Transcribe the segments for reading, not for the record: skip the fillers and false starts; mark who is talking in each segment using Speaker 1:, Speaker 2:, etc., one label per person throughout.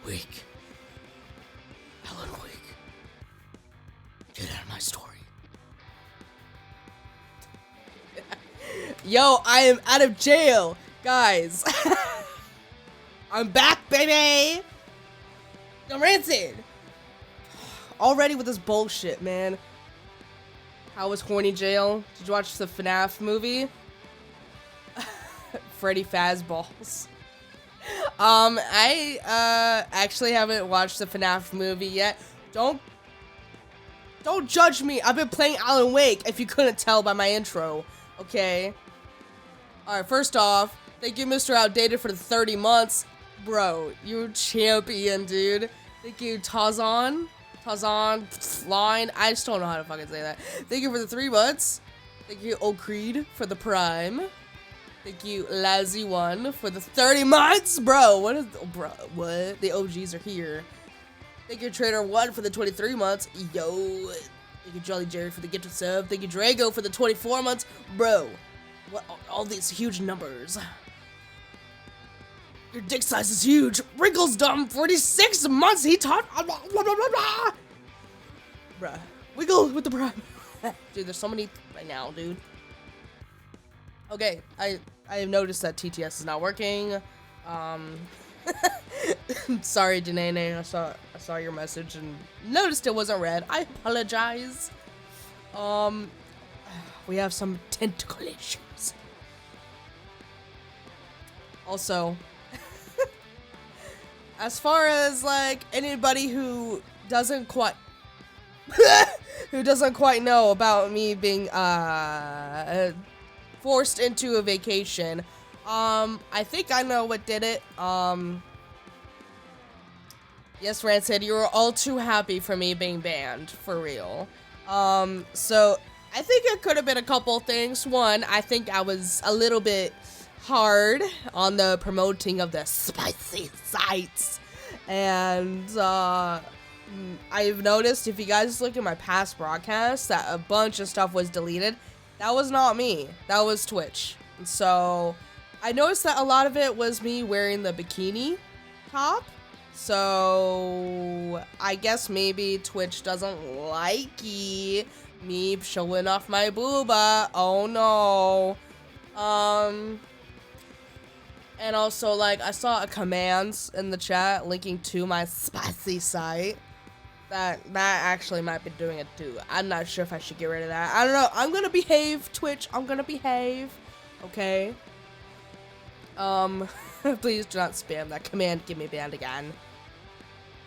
Speaker 1: Wake. Alan Wake. Get out of my story. Yo, I am out of jail, guys. I'm back, baby. I'm rancid. Already with this bullshit, man. How was horny jail? Did you watch the FNAF movie? Freddy Fazballs. I actually haven't watched the FNAF movie yet. Don't judge me. I've been playing Alan Wake, if you couldn't tell by my intro. Okay. Alright, first off, thank you, Mr. Outdated, for the 30 months. Bro, you're champion, dude. Thank you, Tazan, Line. I just don't know how to fucking say that. Thank you for the 3 months. Thank you, Old Creed, for the Prime. Thank you, Lazzy1, for the 30 months. Bro, what? The OGs are here. Thank you, Trader1, for the 23 months. Yo. Thank you, Jolly Jerry, for the gift of sub. Thank you, Drago, for the 24 months. Bro, what? All these huge numbers. Your dick size is huge. Wrinkles dumb. 46 months. He taught. Bruh. Wiggle with the bruh. Dude, there's so many right now, dude. Okay, I have noticed that TTS is not working. Sorry, Danae. I saw your message and noticed it wasn't read. I apologize. We have some tentacle issues. Also, as far as like anybody who doesn't quite know about me being forced into a vacation, I think I know what did it. Yes, Rancid, you were all too happy for me being banned, for real. So I think it could have been a couple things. One, I think I was a little bit hard on the promoting of the spicy sites, and I've noticed, if you guys look at my past broadcasts, that a bunch of stuff was deleted. That was not me, that was Twitch. And so I noticed that a lot of it was me wearing the bikini top, so I guess maybe Twitch doesn't like me showing off my booba. Oh no. And also, like, I saw a commands in the chat linking to my spicy site. That actually might be doing it too. I'm not sure if I should get rid of that. I don't know. I'm gonna behave, Twitch. I'm gonna behave. Okay. Please do not spam that command. Get me banned again.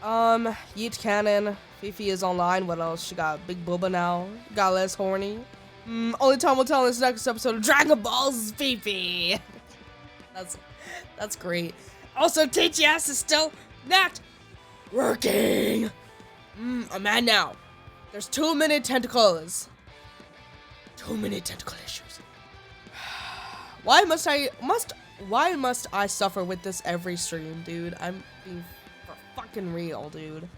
Speaker 1: Yeet Cannon. Fifi is online. What else? She got big booba now. Got less horny. Only time will tell in this next episode of Dragon Ball's Fifi. That's great. Also, TTS is still not working. I'm mad now. There's too many tentacles. Too many tentacle issues. Why must I suffer with this every stream, dude? I'm being for fucking real, dude.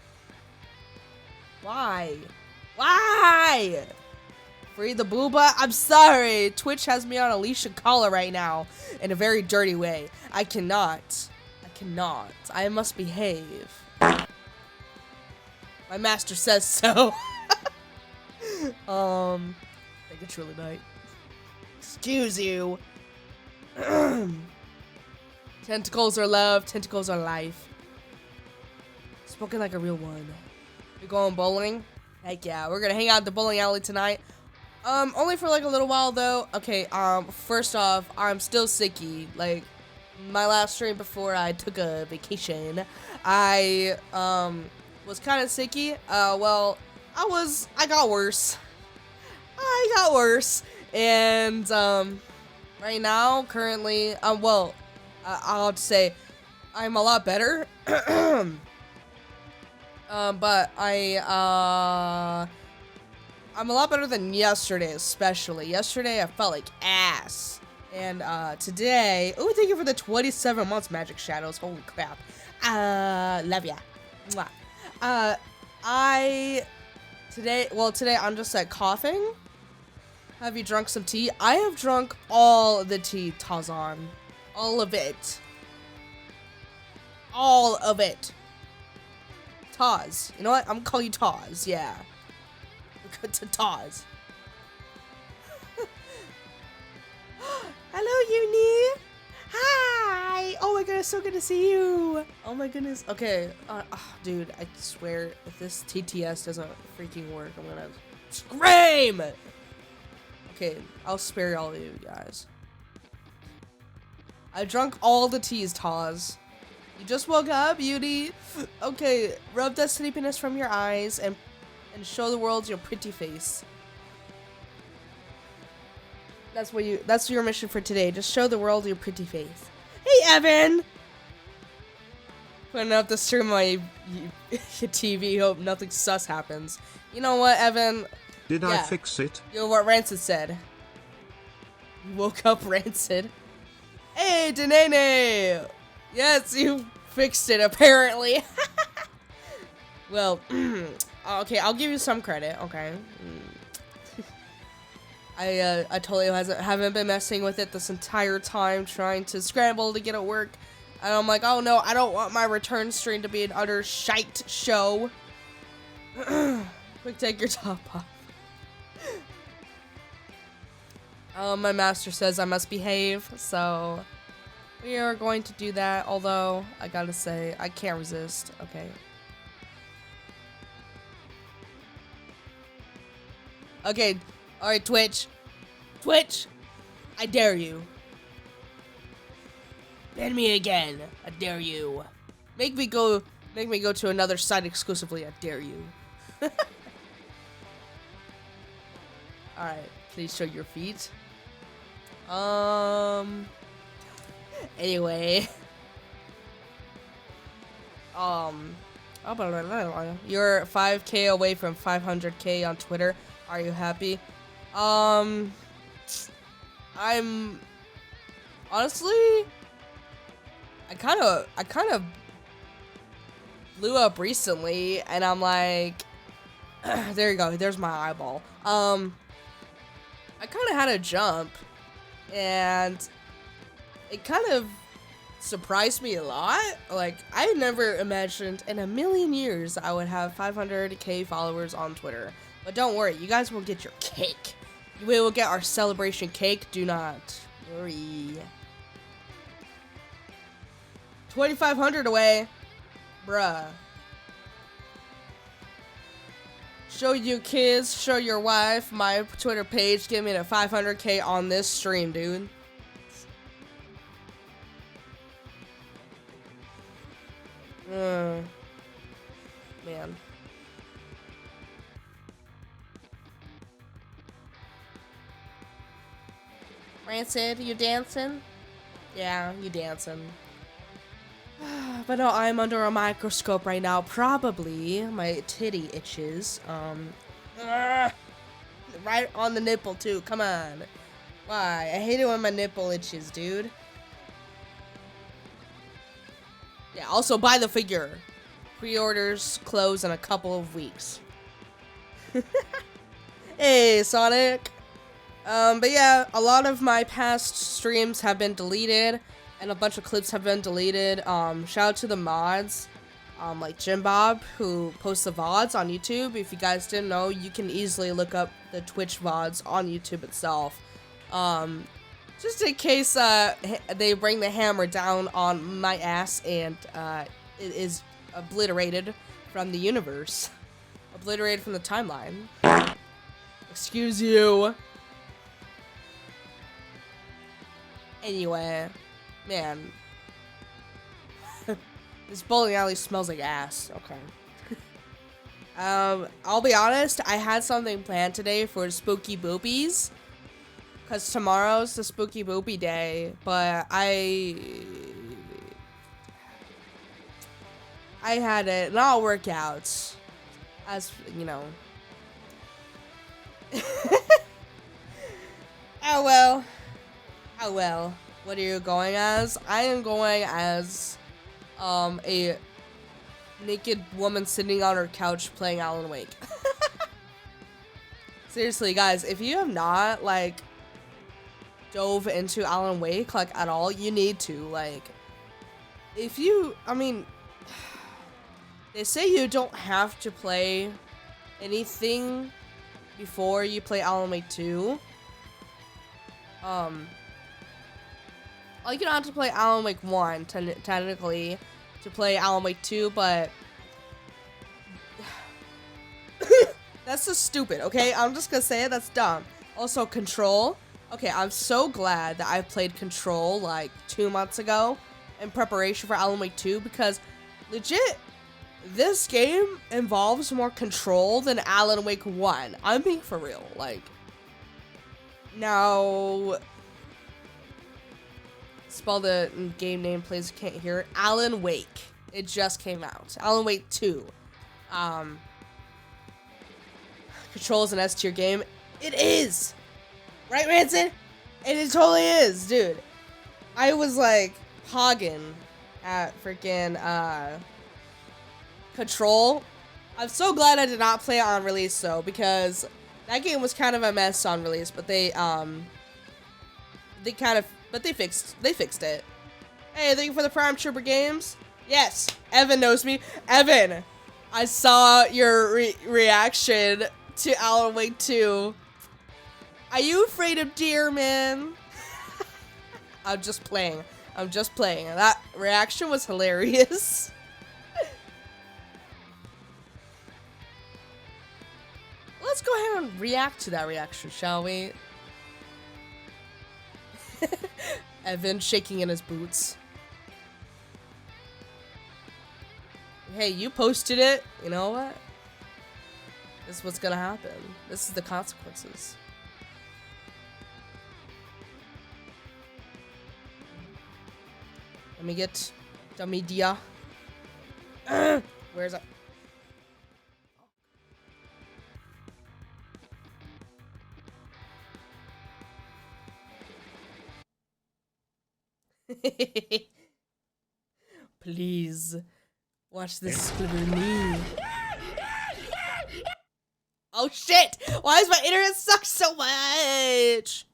Speaker 1: Why? Why? Free the booba? I'm sorry. Twitch has me on a leash and collar right now in a very dirty way. I cannot. I must behave. My master says so. Thank you, truly night. Excuse you. Tentacles are love, tentacles are life. Spoken like a real one. You going bowling? Heck yeah, we're gonna hang out at the bowling alley tonight. Only for like a little while though. Okay, first off, I'm still sicky. Like, my last stream before I took a vacation, I, was kind of sicky. Well, I got worse. And, right now, currently, well, I'll have to say, I'm a lot better. But I'm a lot better than yesterday, especially. Yesterday, I felt like ass. And, today, oh, thank you for the 27 months, Magic Shadows. Holy crap. Love ya. Mwah. Today I'm just like coughing. Have you drunk some tea? I have drunk all the tea, Tazan. All of it. All of it. Taz. You know what? I'm gonna call you Taz. Yeah. We're good to Taz. Hello, Uni. Hi. Oh my goodness, so good to see you. Oh my goodness. Okay. Dude, I swear, if this TTS doesn't freaking work, I'm gonna scream. Okay, I'll spare all of you guys. I drunk all the teas, Taz. You just woke up, Beauty. Okay, rub that sleepiness from your eyes and show the world your pretty face. That's your mission for today. Just show the world your pretty face. Hey, Evan. Putting up the stream on my TV. Hope nothing sus happens. You know what, Evan?
Speaker 2: Did I fix it?
Speaker 1: You know what Rancid said. You woke up, Rancid. Hey, Denene! Yes, you fixed it, apparently. Well, okay, I'll give you some credit, okay? I totally haven't been messing with it this entire time, trying to scramble to get it work. And I'm like, oh no, I don't want my return stream to be an utter shite show. Quick, take your top off. My master says I must behave, so we are going to do that, although I gotta say, I can't resist. Okay. Okay, alright, Twitch. Twitch! I dare you. Ban me again. I dare you. Make me go to another site exclusively. I dare you. Alright, please show your feet. Anyway. You're 5K away from 500K on Twitter. Are you happy? I'm honestly, I kind of blew up recently, and I'm like, there you go. There's my eyeball. I kind of had a jump, and it kind of surprised me a lot. Like, I never imagined in a million years I would have 500K followers on Twitter. But don't worry, you guys will get your cake. We will get our celebration cake. Do not worry. 2,500 away. Bruh. Show you kids, show your wife my Twitter page. Give me the 500K on this stream, dude. Man. Rancid, you dancing? Yeah, you dancing. But no, I'm under a microscope right now. Probably my titty itches. Right on the nipple too. Come on. Why? I hate it when my nipple itches, dude. Yeah, also buy the figure. Pre-orders close in a couple of weeks. Hey, Sonic. But yeah, a lot of my past streams have been deleted, and a bunch of clips have been deleted. Shout out to the mods, like Jim Bob, who posts the VODs on YouTube. If you guys didn't know, you can easily look up the Twitch VODs on YouTube itself. Just in case, they bring the hammer down on my ass and, it is obliterated from the universe. Obliterated from the timeline. Excuse you. Anyway, man. This bowling alley smells like ass. Okay. I'll be honest, I had something planned today for Spooky Boopies. Because tomorrow's the Spooky Boopy day, but I had it not work out. As, you know. Oh well. Oh well. What are you going as? I am going as a naked woman sitting on her couch playing Alan Wake. Seriously, guys, if you have not like dove into Alan Wake like at all, you need to. Like, if you, I mean, They say you don't have to play anything before you play Alan Wake 2. Like, you don't have to play Alan Wake 1, technically, to play Alan Wake 2, but... That's just stupid, okay? I'm just gonna say it, that's dumb. Also, Control. Okay, I'm so glad that I played Control, like, 2 months ago in preparation for Alan Wake 2, because, legit, this game involves more Control than Alan Wake 1. I'm being for real, like... Now... Spell the game name, please. Can't hear it. Alan Wake. It just came out. Alan Wake 2. Control is an S tier game. It is! Right, Ranson? And it totally is, dude. I was like hogging at freaking Control. I'm so glad I did not play it on release though, because that game was kind of a mess on release, but they fixed it. Hey, thank you for the Prime Trooper games. Yes, Evan knows me. Evan, I saw your reaction to Alan Wake 2. Are you afraid of deer, man? I'm just playing. I'm just playing. That reaction was hilarious. Let's go ahead and react to that reaction, shall we? Evan shaking in his boots. Hey, you posted it. You know what? This is what's gonna happen. This is the consequences. Let me get the media. Where's it? Please watch this scribble me. Oh shit! Why does my internet suck so much?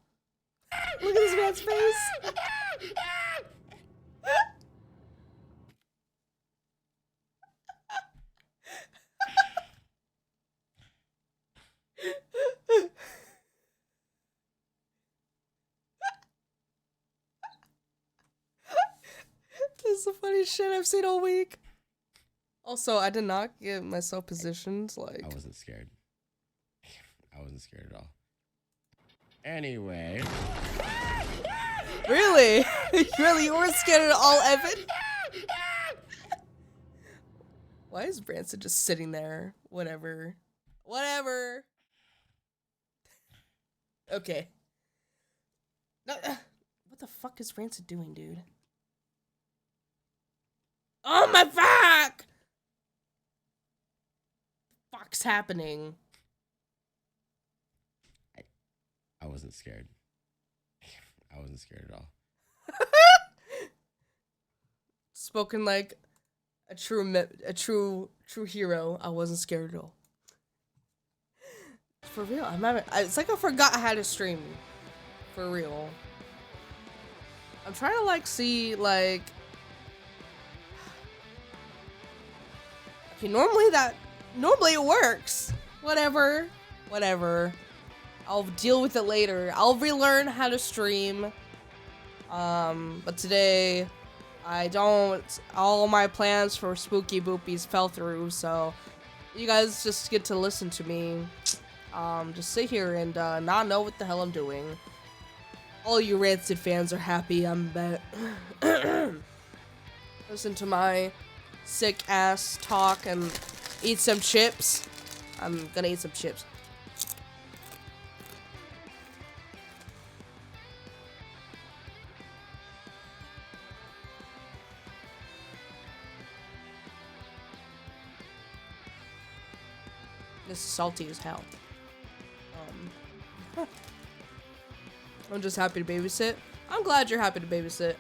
Speaker 1: Look at this man's face. This is the funniest shit I've seen all week. Also, I did not get myself positioned, like...
Speaker 2: I wasn't scared. I wasn't scared at all. Anyway.
Speaker 1: Really? Really? You weren't scared at all, Evan? Why is Branson just sitting there? Whatever. Whatever. Okay. No, what the fuck is Branson doing, dude? Oh my fuck! Fuck's happening?
Speaker 2: I wasn't scared. I wasn't scared at all.
Speaker 1: Spoken like a true hero. I wasn't scared at all. For real, I'm having. It's like I forgot I had a stream. For real. I'm trying to like see like. Okay, normally it works. Whatever. I'll deal with it later. I'll relearn how to stream. But today, all my plans for Spooky Boopies fell through, so you guys just get to listen to me. Just sit here and not know what the hell I'm doing. All you Rancid fans are happy, I'm bet. Listen to my sick ass talk and eat some chips. I'm gonna eat some chips. This is salty as hell. I'm just happy to babysit. I'm glad you're happy to babysit.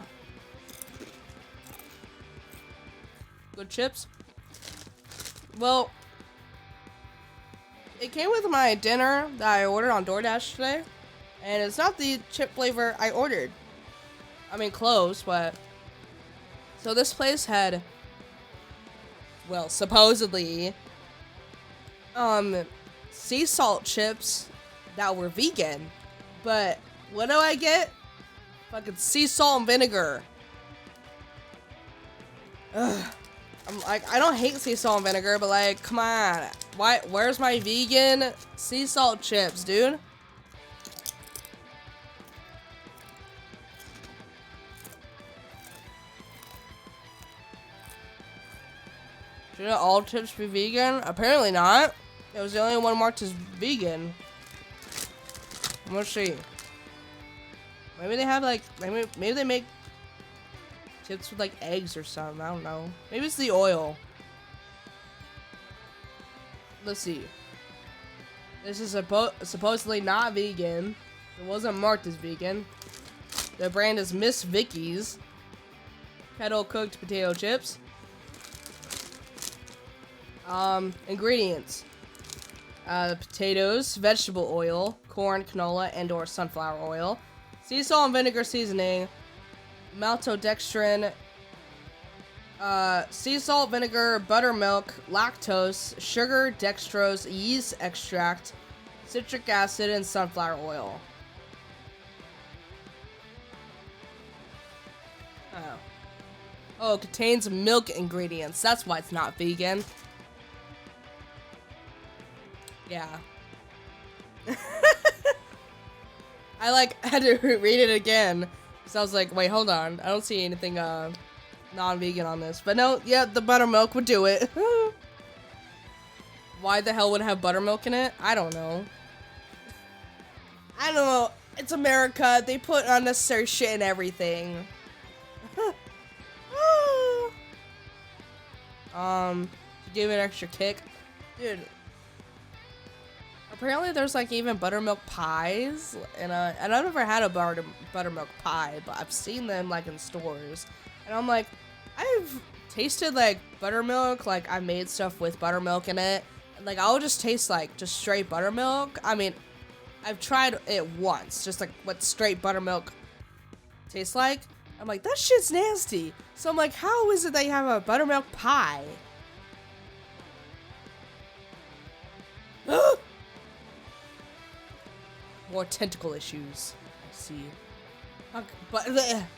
Speaker 1: Good chips? Well, it came with my dinner that I ordered on DoorDash today, and it's not the chip flavor I ordered. I mean, close, but... So this place had well, supposedly, sea salt chips that were vegan, but what do I get? Fucking sea salt and vinegar. Ugh. I'm like, I don't hate sea salt and vinegar, but like, come on. Why? Where's my vegan sea salt chips, dude? Shouldn't all chips be vegan? Apparently not. It was the only one marked as vegan. Let's see. Maybe they have like, maybe they make chips with like eggs or something. I don't know. Maybe it's the oil. Let's see. This is supposedly not vegan. It wasn't marked as vegan. The brand is Miss Vicky's kettle cooked potato chips. Ingredients. Potatoes, vegetable oil, corn, canola, and/or sunflower oil, sea salt and vinegar seasoning, maltodextrin, sea salt, vinegar, buttermilk, lactose, sugar, dextrose, yeast extract, citric acid, and sunflower oil. Oh, it contains milk ingredients. That's why it's not vegan. Yeah. I had to read it again because I was like, wait, hold on. I don't see anything non-vegan on this. But no, yeah, the buttermilk would do it. Why the hell would it have buttermilk in it? I don't know. I don't know. It's America. They put unnecessary shit in everything. Give it an extra kick. Dude. Apparently there's like even buttermilk pies, and I've never had a buttermilk pie, but I've seen them like in stores, and I'm like, I've tasted like buttermilk, like I made stuff with buttermilk in it, and like I'll just taste like just straight buttermilk. I mean, I've tried it once, just like what straight buttermilk tastes like. I'm like, that shit's nasty. So I'm like, how is it that you have a buttermilk pie? More tentacle issues. I see.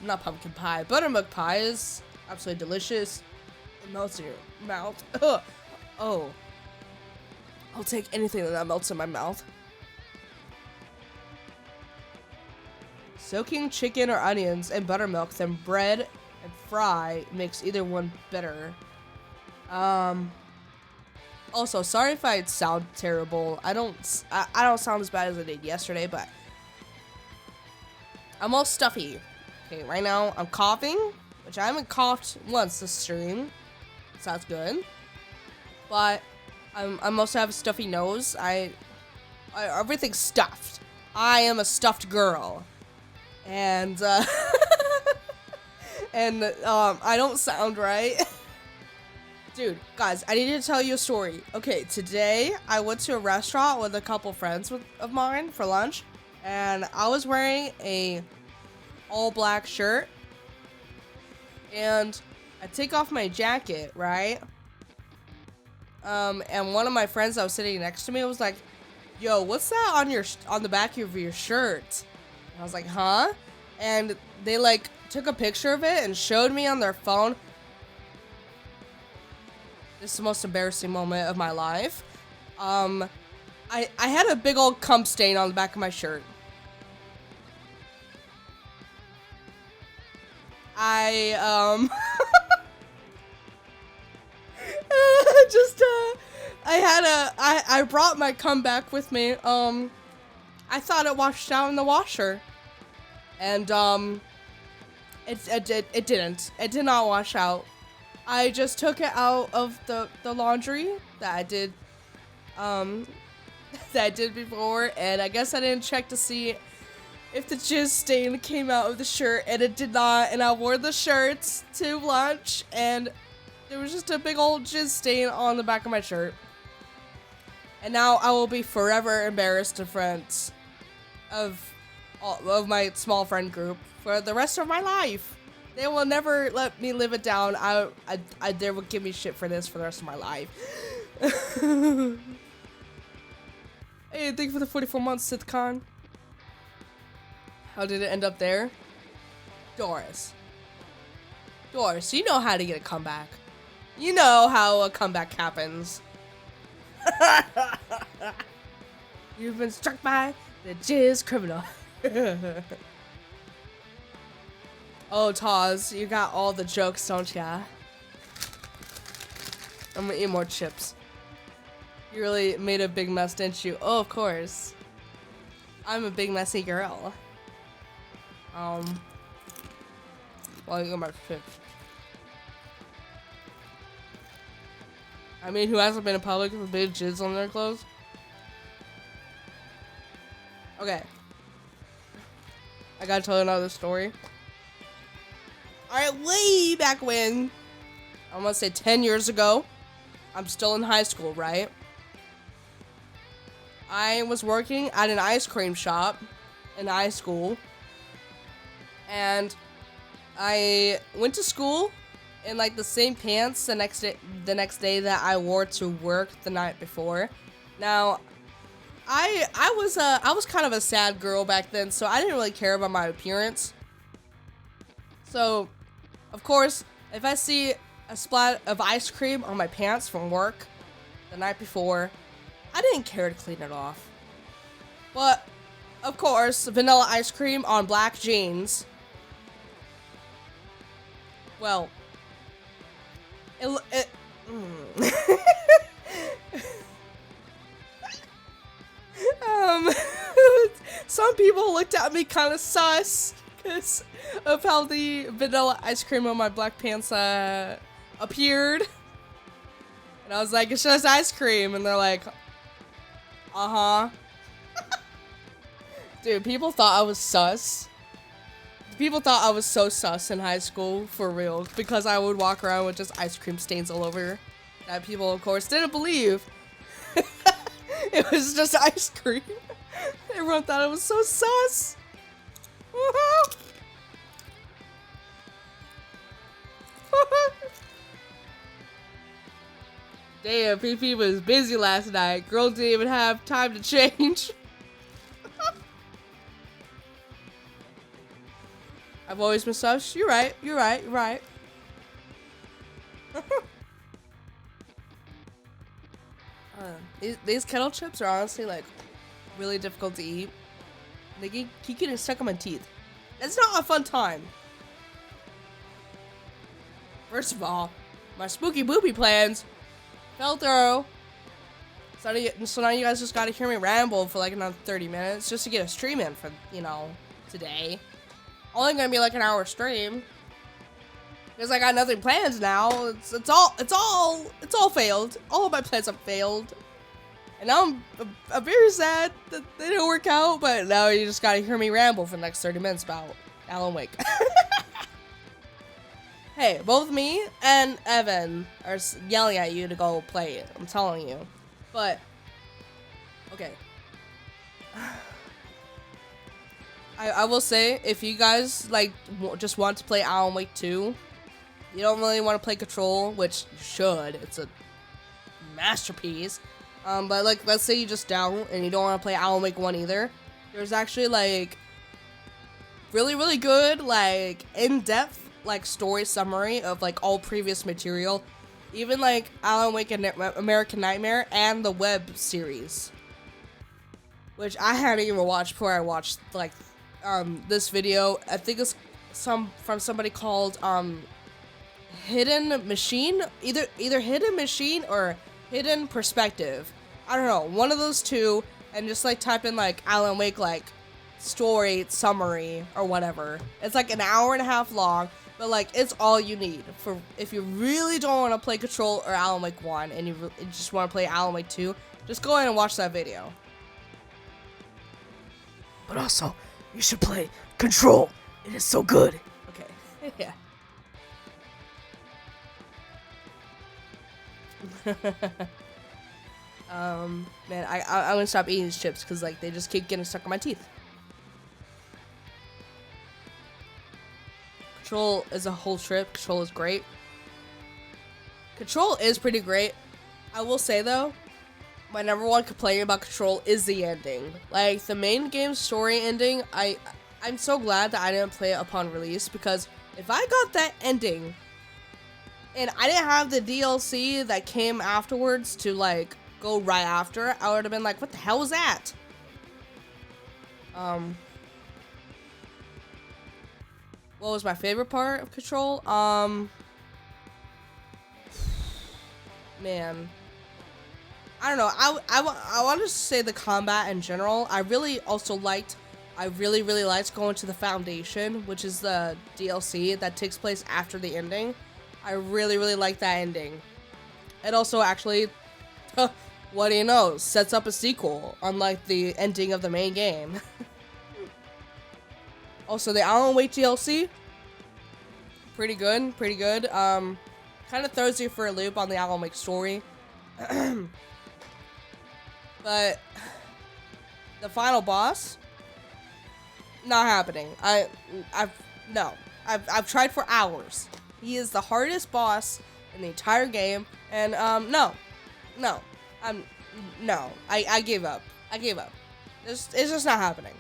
Speaker 1: Not pumpkin pie. Buttermilk pie is absolutely delicious. It melts in your mouth. Ugh. Oh. I'll take anything that melts in my mouth. Soaking chicken or onions in buttermilk, then bread and fry makes either one better. Also, sorry if I sound terrible. I don't sound as bad as I did yesterday, but I'm all stuffy. Okay, right now I'm coughing, which I haven't coughed once this stream, so that's good. But I'm also have a stuffy nose. Everything's stuffed. I am a stuffed girl, and I don't sound right. Dude, guys, I need to tell you a story. Okay, today I went to a restaurant with a couple friends of mine for lunch, and I was wearing a all-black shirt, and I take off my jacket, right? And one of my friends that was sitting next to me was like, "Yo, what's that on the back of your shirt?" And I was like, "Huh?" And they like took a picture of it and showed me on their phone. This is the most embarrassing moment of my life. I had a big old cum stain on the back of my shirt. I brought my cum back with me. I thought it washed out in the washer. And, it didn't. It did not wash out. I just took it out of the laundry that I did before, and I guess I didn't check to see if the jizz stain came out of the shirt, and it did not, and I wore the shirts to lunch, and there was just a big old jizz stain on the back of my shirt. And now I will be forever embarrassed in front of my small friend group for the rest of my life. They will never let me live it down. They will give me shit for this for the rest of my life. Hey, thank you for the 44 months, Sithcon. How did it end up there? Doris, you know how to get a comeback. You know how a comeback happens. You've been struck by the jizz criminal. Oh, Taz, you got all the jokes, don't ya? I'm gonna eat more chips. You really made a big mess, didn't you? Oh, of course. I'm a big messy girl. Well, you got my chips. I mean, who hasn't been in public with big jizz on their clothes? Okay. I gotta tell you another story. Alright, way back when, I'm gonna say 10 years ago, I'm still in high school, right? I was working at an ice cream shop in high school, and I went to school in like the same pants the next day that I wore to work the night before. Now, I was kind of a sad girl back then, so I didn't really care about my appearance. So, of course, if I see a splat of ice cream on my pants from work the night before, I didn't care to clean it off. But, of course, vanilla ice cream on black jeans. Well, some people looked at me kind of sus because of how the vanilla ice cream on my black pants appeared. And I was like, it's just ice cream. And they're like, uh-huh. Dude, people thought I was sus. People thought I was so sus in high school, for real, because I would walk around with just ice cream stains all over that people, of course, didn't believe. It was just ice cream. Everyone thought I was so sus. Damn, PP was busy last night. Girl didn't even have time to change. I've always been sus. You're right. You're right. You're right. These kettle chips are honestly like really difficult to eat. They keep getting stuck in my teeth. It's not a fun time. First of all, my spooky boopy plans fell through. So now you guys just gotta hear me ramble for like another 30 minutes just to get a stream in for, you know, today. Only gonna be like an hour stream. Because I got nothing planned now. It's all failed. All of my plans have failed. And now I'm very sad that they didn't work out, but now you just gotta hear me ramble for the next 30 minutes about Alan Wake. Hey, both me and Evan are yelling at you to go play it. I'm telling you. But, okay. I will say, if you guys, like, just want to play Alan Wake 2, you don't really want to play Control, which you should. It's a masterpiece. But, like, let's say you just down and you don't want to play Alan Wake 1 either. There's actually, like, really, really good, like, in-depth, like, story summary of, like, all previous material. Even, like, Alan Wake and American Nightmare and the web series. Which I hadn't even watched before I watched, like, this video. I think it's from somebody called, Hidden Machine? Either Hidden Machine or Hidden Perspective. I don't know, one of those two, and just, like, type in, like, Alan Wake, like, story summary or whatever. It's, like, an hour and a half long, but, like, it's all you need for if you really don't want to play Control or Alan Wake 1 and you just want to play Alan Wake 2, just go ahead and watch that video. But also, you should play Control. It is so good. Okay. Yeah. Man, I'm gonna stop eating these chips because, like, they just keep getting stuck in my teeth. Control is a whole trip. Control is great. Control is pretty great. I will say though, my number one complaint about Control is the ending. Like the main game story ending, I'm so glad that I didn't play it upon release, because if I got that ending and I didn't have the DLC that came afterwards to like go right after, I would have been like, what the hell was that? What was my favorite part of Control? Man, I don't know. I want to say the combat in general. I really liked going to the Foundation, which is the DLC that takes place after the ending. I really like that ending. It also actually, what do you know, sets up a sequel, unlike the ending of the main game. Also, the Alan Wake DLC, pretty good. Kind of throws you for a loop on the Alan Wake story. But the final boss, not happening. I've tried for hours. He is the hardest boss in the entire game, and no, I gave up. It's just not happening.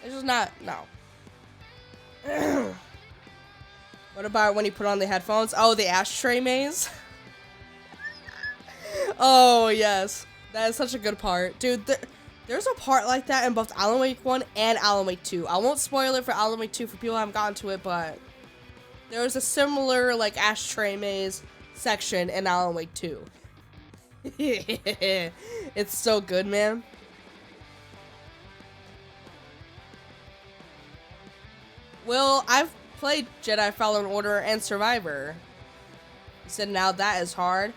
Speaker 1: It's just not, no. What about when you put on the headphones? Oh, the ashtray maze. Oh yes, that is such a good part, dude. There's a part like that in both Alan Wake 1 and Alan Wake 2. I won't spoil it for Alan Wake 2 for people who haven't gotten to it, but there was a similar like ashtray maze section in Alan Wake 2. It's so good, man. Well, I've played Jedi Fallen Order and Survivor. You said now that is hard.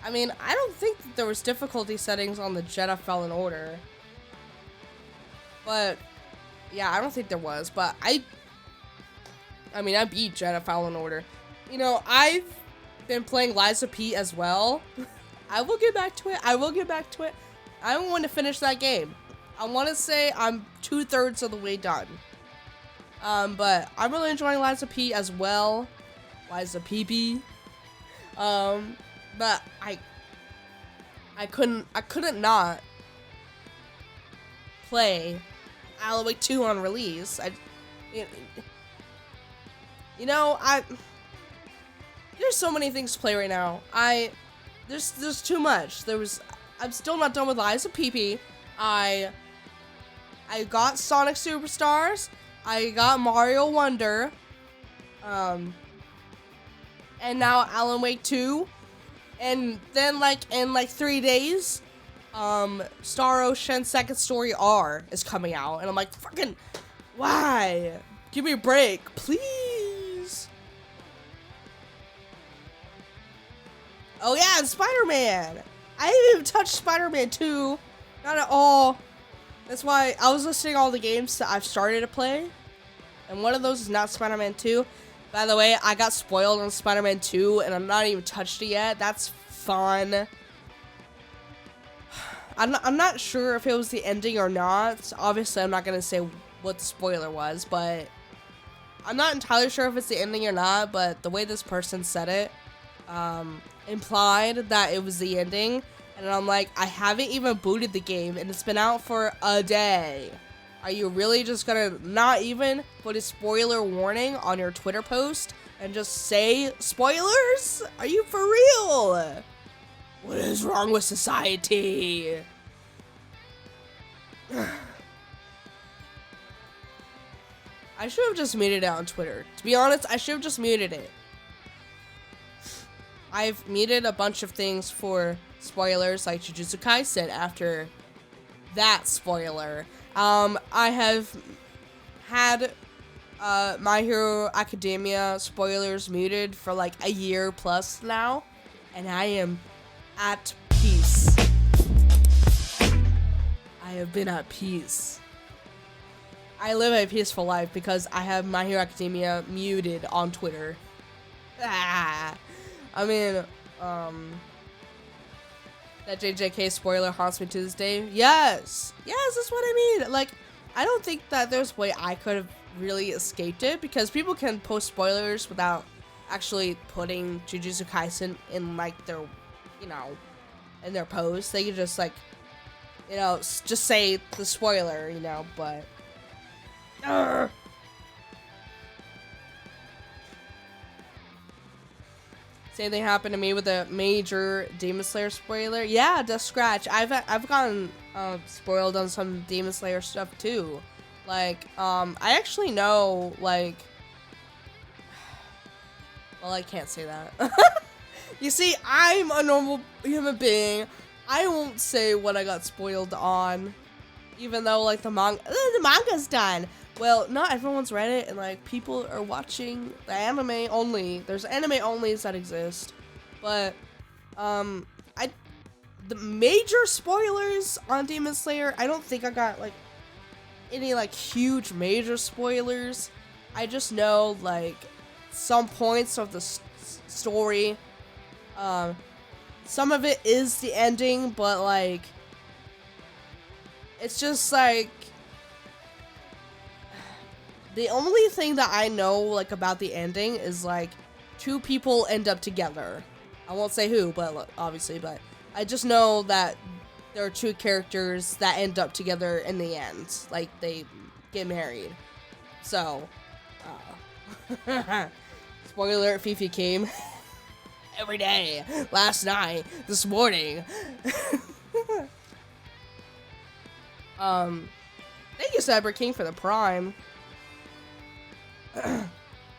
Speaker 1: I mean, I don't think that there was difficulty settings on the Jedi Fallen Order. But, yeah, I don't think there was. But I beat Jedi Fallen Order. You know, I've been playing Lies of P as well. I will get back to it. I want to finish that game. I want to say I'm 2/3 of the way done. But I'm really enjoying Lies of P as well. Lies of PP. But I couldn't not play Alan Wake 2 on release. There's so many things to play right now. There's too much. I'm still not done with Lies of PP. I got Sonic Superstars. I got Mario Wonder. And now Alan Wake 2. And then in 3 days, Star Ocean Second Story R is coming out. And I'm like, fucking, why? Give me a break, please. Oh yeah, and Spider-Man. I didn't even touch Spider-Man 2. Not at all. That's why I was listing all the games that I've started to play. And one of those is not Spider-Man 2. By the way, I got spoiled on Spider-Man 2 and I'm not even touched it yet. That's fun. I'm not sure if it was the ending or not. Obviously, I'm not going to say what the spoiler was, but I'm not entirely sure if it's the ending or not, but the way this person said it implied that it was the ending. And I'm like, I haven't even booted the game and it's been out for a day. Are you really just gonna not even put a spoiler warning on your Twitter post and just say spoilers? Are you for real? What is wrong with society? I should have just muted it on Twitter. To be honest, I should have just muted it. I've muted a bunch of things for spoilers like Jujutsu Kaisen after that spoiler. I have had My Hero Academia spoilers muted for like a year plus now, and I am at peace. I have been at peace. I live a peaceful life because I have My Hero Academia muted on Twitter. I mean, that JJK spoiler haunts me to this day. Yes, that's what I mean. Like, I don't think that there's a way I could have really escaped it, because people can post spoilers without actually putting Jujutsu Kaisen in like their, you know, in their post. They can just like, you know, just say the spoiler, you know, but same thing happened to me with a major Demon Slayer spoiler. Yeah, Death Scratch. I've gotten spoiled on some Demon Slayer stuff too. Like, I actually know, like, well, I can't say that. You see, I'm a normal human being. I won't say what I got spoiled on, even though, like, the manga's done. Well, not everyone's read it, and, like, people are watching the anime only. There's anime onlys that exist, but, the major spoilers on Demon Slayer, I don't think I got, like, any, like, huge major spoilers. I just know, like, some points of the story. Some of it is the ending, but, like, it's just, like, the only thing that I know, like, about the ending is, like, two people end up together. I won't say who, but, obviously, but I just know that there are two characters that end up together in the end. Like, they get married. So, spoiler alert, Fifi came every day, last night, this morning. Thank you, Cyber King, for the Prime. I'm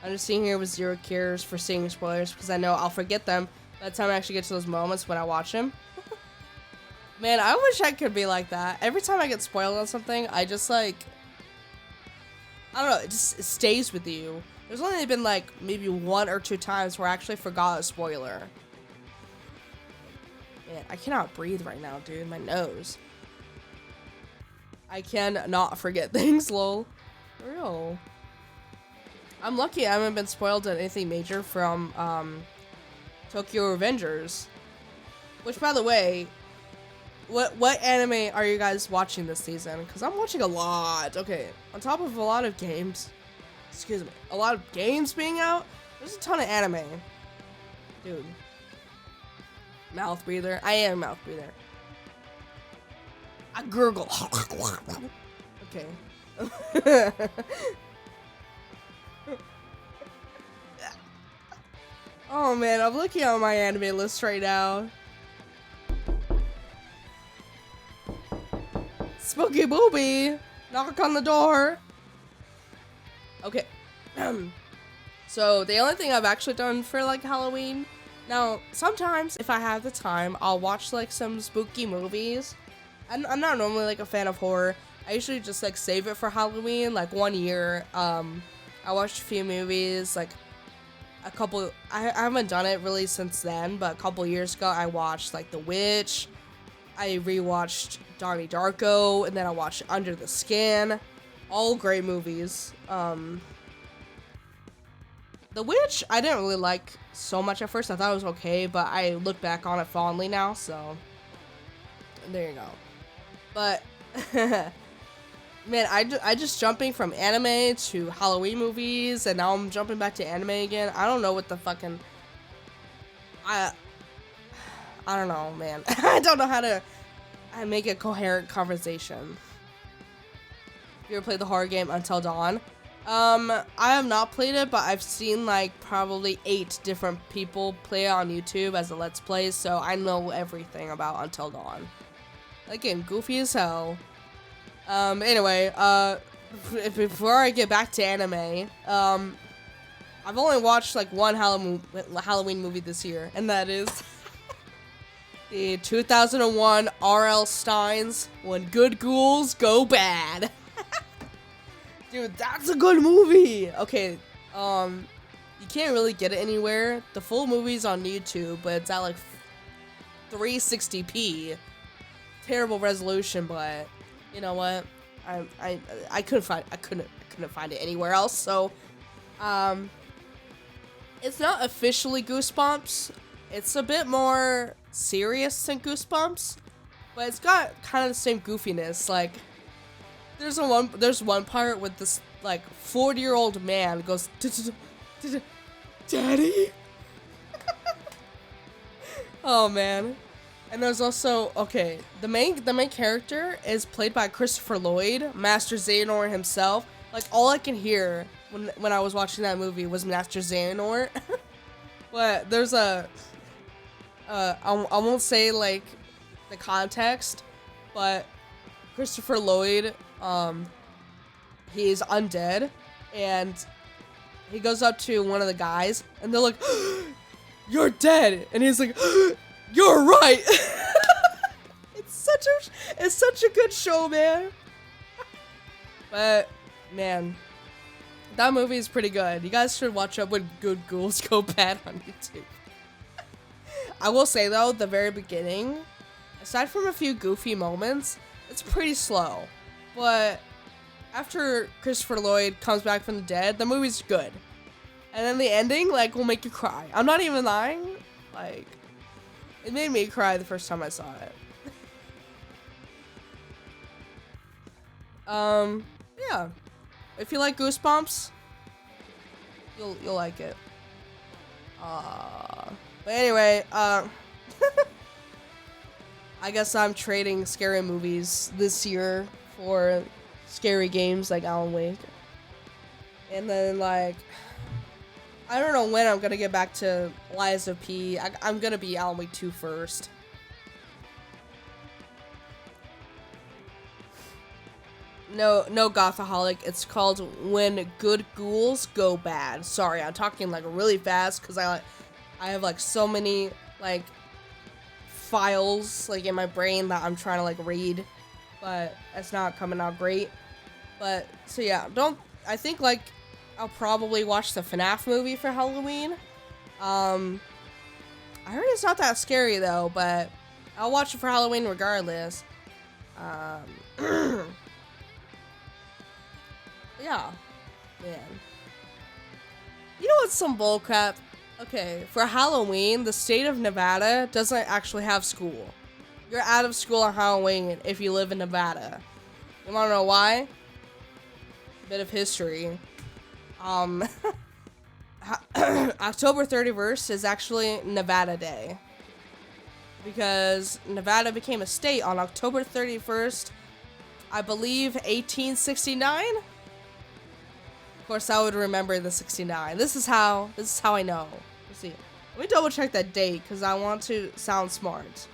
Speaker 1: just sitting here with zero cares for seeing spoilers, because I know I'll forget them by the time I actually get to those moments when I watch them. Man, I wish I could be like that. Every time I get spoiled on something, I just, like, I don't know, it stays with you. There's only been, like, maybe 1 or 2 times where I actually forgot a spoiler. Man, I cannot breathe right now, dude. My nose. I cannot forget things, lol. For real. I'm lucky I haven't been spoiled on anything major from, Tokyo Revengers. Which, by the way, what anime are you guys watching this season? Because I'm watching a lot. Okay, on top of a lot of games, excuse me, a lot of games being out, there's a ton of anime. Dude. Mouth breather. I am mouth breather. I gurgle. Okay. Oh man, I'm looking at my anime list right now. Spooky booby! Knock on the door! Okay. So, the only thing I've actually done for, like, Halloween... Now, sometimes, if I have the time, I'll watch, like, some spooky movies. I'm not normally, like, a fan of horror. I usually just, like, save it for Halloween. Like, one year, I watched a few movies, like, a couple... I haven't done it really since then, but a couple years ago, I watched, like, The Witch. I rewatched Donnie Darko, and then I watched Under the Skin. All great movies. The Witch, I didn't really like so much at first. I thought it was okay, but I look back on it fondly now, so there you go. But, man, I just jumping from anime to Halloween movies, and now I'm jumping back to anime again. I don't know what the fucking... I don't know, man. I don't know how to make a coherent conversation. You ever played the horror game Until Dawn? I have not played it, but I've seen, like, probably 8 different people play it on YouTube as a Let's Play, so I know everything about Until Dawn. That game goofy as hell. Anyway, before I get back to anime, I've only watched, like, one Halloween movie this year, and that is the 2001 R.L. Stein's When Good Ghouls Go Bad. Dude, that's a good movie! Okay, you can't really get it anywhere. The full movie's on YouTube, but it's at, like, 360p. Terrible resolution, but you know what? I couldn't find it anywhere else, so it's not officially Goosebumps. It's a bit more serious than Goosebumps, but it's got kind of the same goofiness. Like, there's one part with like 40-year-old man goes, Daddy? Oh man. And there's also, okay, the main character is played by Christopher Lloyd, Master Xehanort himself. Like, all I can hear when I was watching that movie was Master Xehanort. But there's I won't say like the context, but Christopher Lloyd, he's undead, and he goes up to one of the guys, and they're like, "You're dead," and he's like, "You're right." It's such a good show, man. But man, that movie is pretty good. You guys should watch up when Good Ghouls Go Bad on YouTube. I will say though, the very beginning, aside from a few goofy moments, it's pretty slow. But after Christopher Lloyd comes back from the dead, the movie's good. And then the ending, like, will make you cry. I'm not even lying. Like, it made me cry the first time I saw it. Yeah. If you like Goosebumps, you'll like it. But anyway, I guess I'm trading scary movies this year for scary games like Alan Wake. And then, like, I don't know when I'm gonna get back to Lies of P. I'm gonna be Alan Wake 2 first. No, Gothaholic. It's called When Good Ghouls Go Bad. Sorry, I'm talking like really fast because I have like so many like files like in my brain that I'm trying to like read, but it's not coming out great. But so yeah, I think like I'll probably watch the FNAF movie for Halloween. I heard it's not that scary though, but I'll watch it for Halloween regardless. Yeah, man. You know what's some bullcrap? Okay, for Halloween, the state of Nevada doesn't actually have school. You're out of school on Halloween if you live in Nevada. You wanna know why? Bit of history. October 31st is actually Nevada Day. Because Nevada became a state on October 31st, I believe 1869? Of course, I would remember the 69. This is how I know. Let's see. Let me double check that date because I want to sound smart.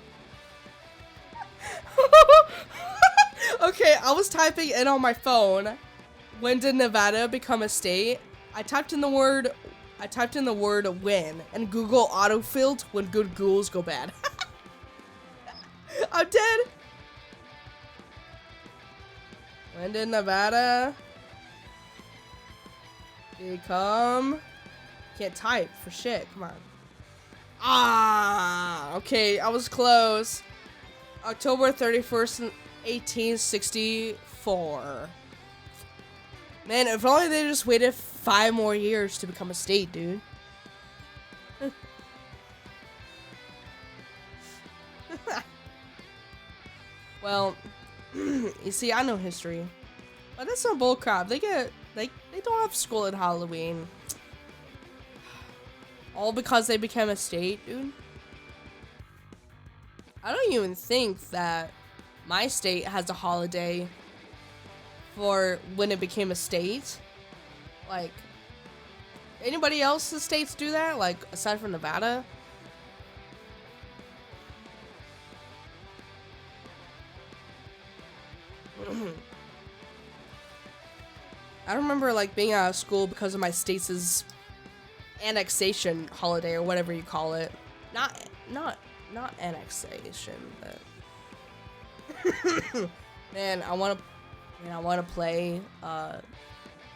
Speaker 1: Okay, I was typing in on my phone. When did Nevada become a state? I typed in the word when, and Google autofilled When Good Ghouls Go Bad. I'm dead. When did Nevada become? Can't type for shit. Come on. Okay, I was close. October 31st, 1864. Man, if only they just waited 5 more years to become a state, dude. Well, you see, I know history. But that's some bullcrap. They don't have school at Halloween. All because they became a state, dude. I don't even think that my state has a holiday for when it became a state. Like, anybody else's states do that? Like, aside from Nevada? I remember like being out of school because of my state's annexation holiday or whatever you call it. Not annexation, but man, I want to play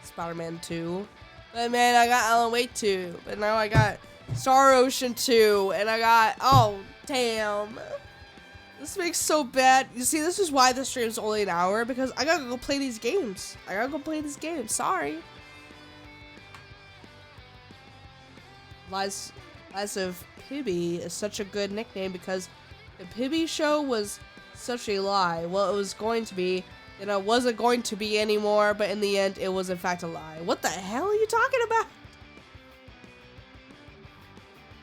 Speaker 1: Spider-Man 2. But man, I got Alan Wake 2, but now I got Star Ocean 2, and I got, oh damn. This makes so bad. You see, this is why the stream's only an hour, because I gotta go play these games. Sorry. Lies of Pibby is such a good nickname because the Pibby show was such a lie. Well, it was going to be. you know, wasn't going to be anymore, but in the end, it was in fact a lie. What the hell are you talking about?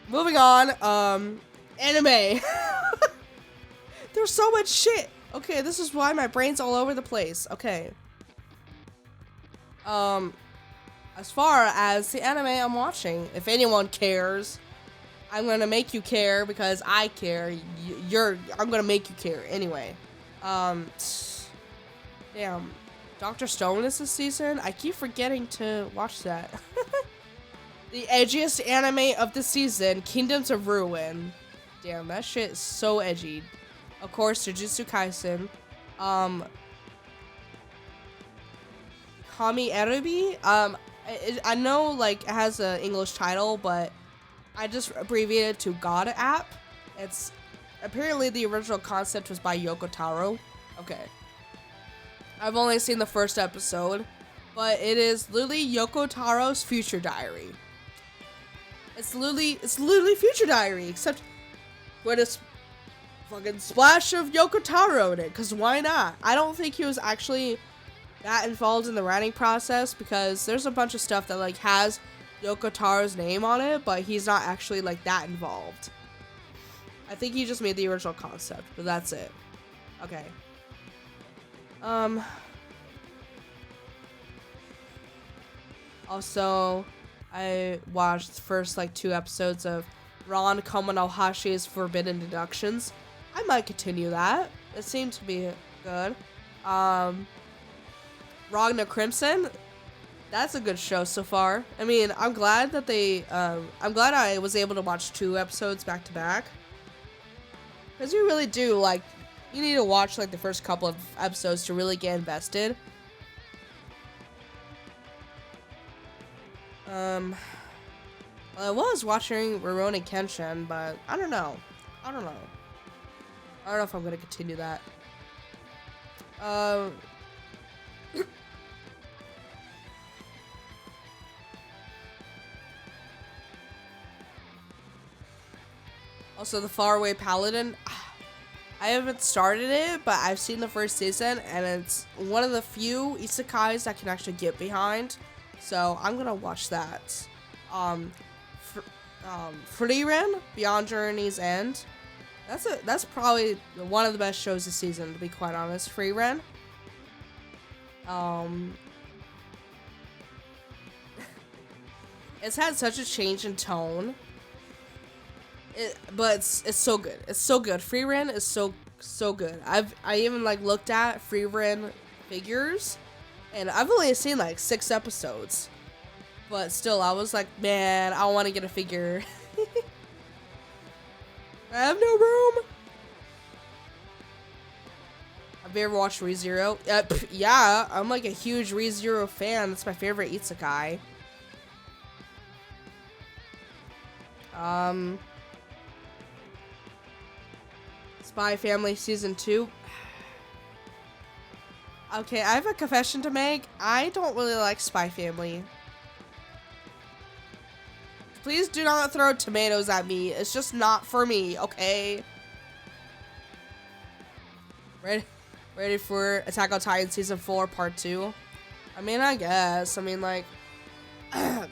Speaker 1: Moving on, anime. There's so much shit. Okay, this is why my brain's all over the place. Okay. As far as the anime I'm watching, if anyone cares, I'm gonna make you care because I care. I'm gonna make you care anyway. Damn. Dr. Stone is this season? I keep forgetting to watch that. The edgiest anime of the season, Kingdoms of Ruin. Damn, that shit is so edgy. Of course, Jujutsu Kaisen. Kami Erubi. I know, like, it has an English title, but I just abbreviated to God App. It's apparently the original concept was by Yoko Taro. Okay. I've only seen the first episode, but it is literally Yoko Taro's future diary. It's literally future diary, except with a fucking splash of Yoko Taro in it, because why not? I don't think he was actually that involved in the writing process, because there's a bunch of stuff that, like, has Yoko Taro's name on it, but he's not actually, like, that involved. I think he just made the original concept, but that's it. Okay. Also, I watched the first, like, 2 episodes of Ron Komonohashi's Forbidden Deductions. I might continue that. It seemed to be good. Ragna Crimson. That's a good show so far. I mean, I'm glad that I'm glad I was able to watch 2 episodes back to back. Because you really do, like, you need to watch, like, the first couple of episodes to really get invested. Well, I was watching Rurouni Kenshin, but I don't know. I don't know if I'm gonna continue that. Also, the Faraway Paladin. I haven't started it, but I've seen the first season, and it's one of the few isekais I can actually get behind. So I'm gonna watch that. Frieren, Beyond Journey's End. That's probably one of the best shows this season, to be quite honest. Frieren. It's had such a change in tone. But it's so good. It's so good. Frieren is so good. I even, like, looked at Frieren figures, and I've only seen like 6 episodes. But still, I was like, man, I want to get a figure. I have no room. Have you ever watched ReZero? Yeah, I'm like a huge ReZero fan. That's my favorite isekai. Spy Family Season 2. Okay, I have a confession to make. I don't really like Spy Family. Please do not throw tomatoes at me. It's just not for me, okay? Ready for Attack on Titan Season 4 Part 2? I mean, I guess. I mean, like, I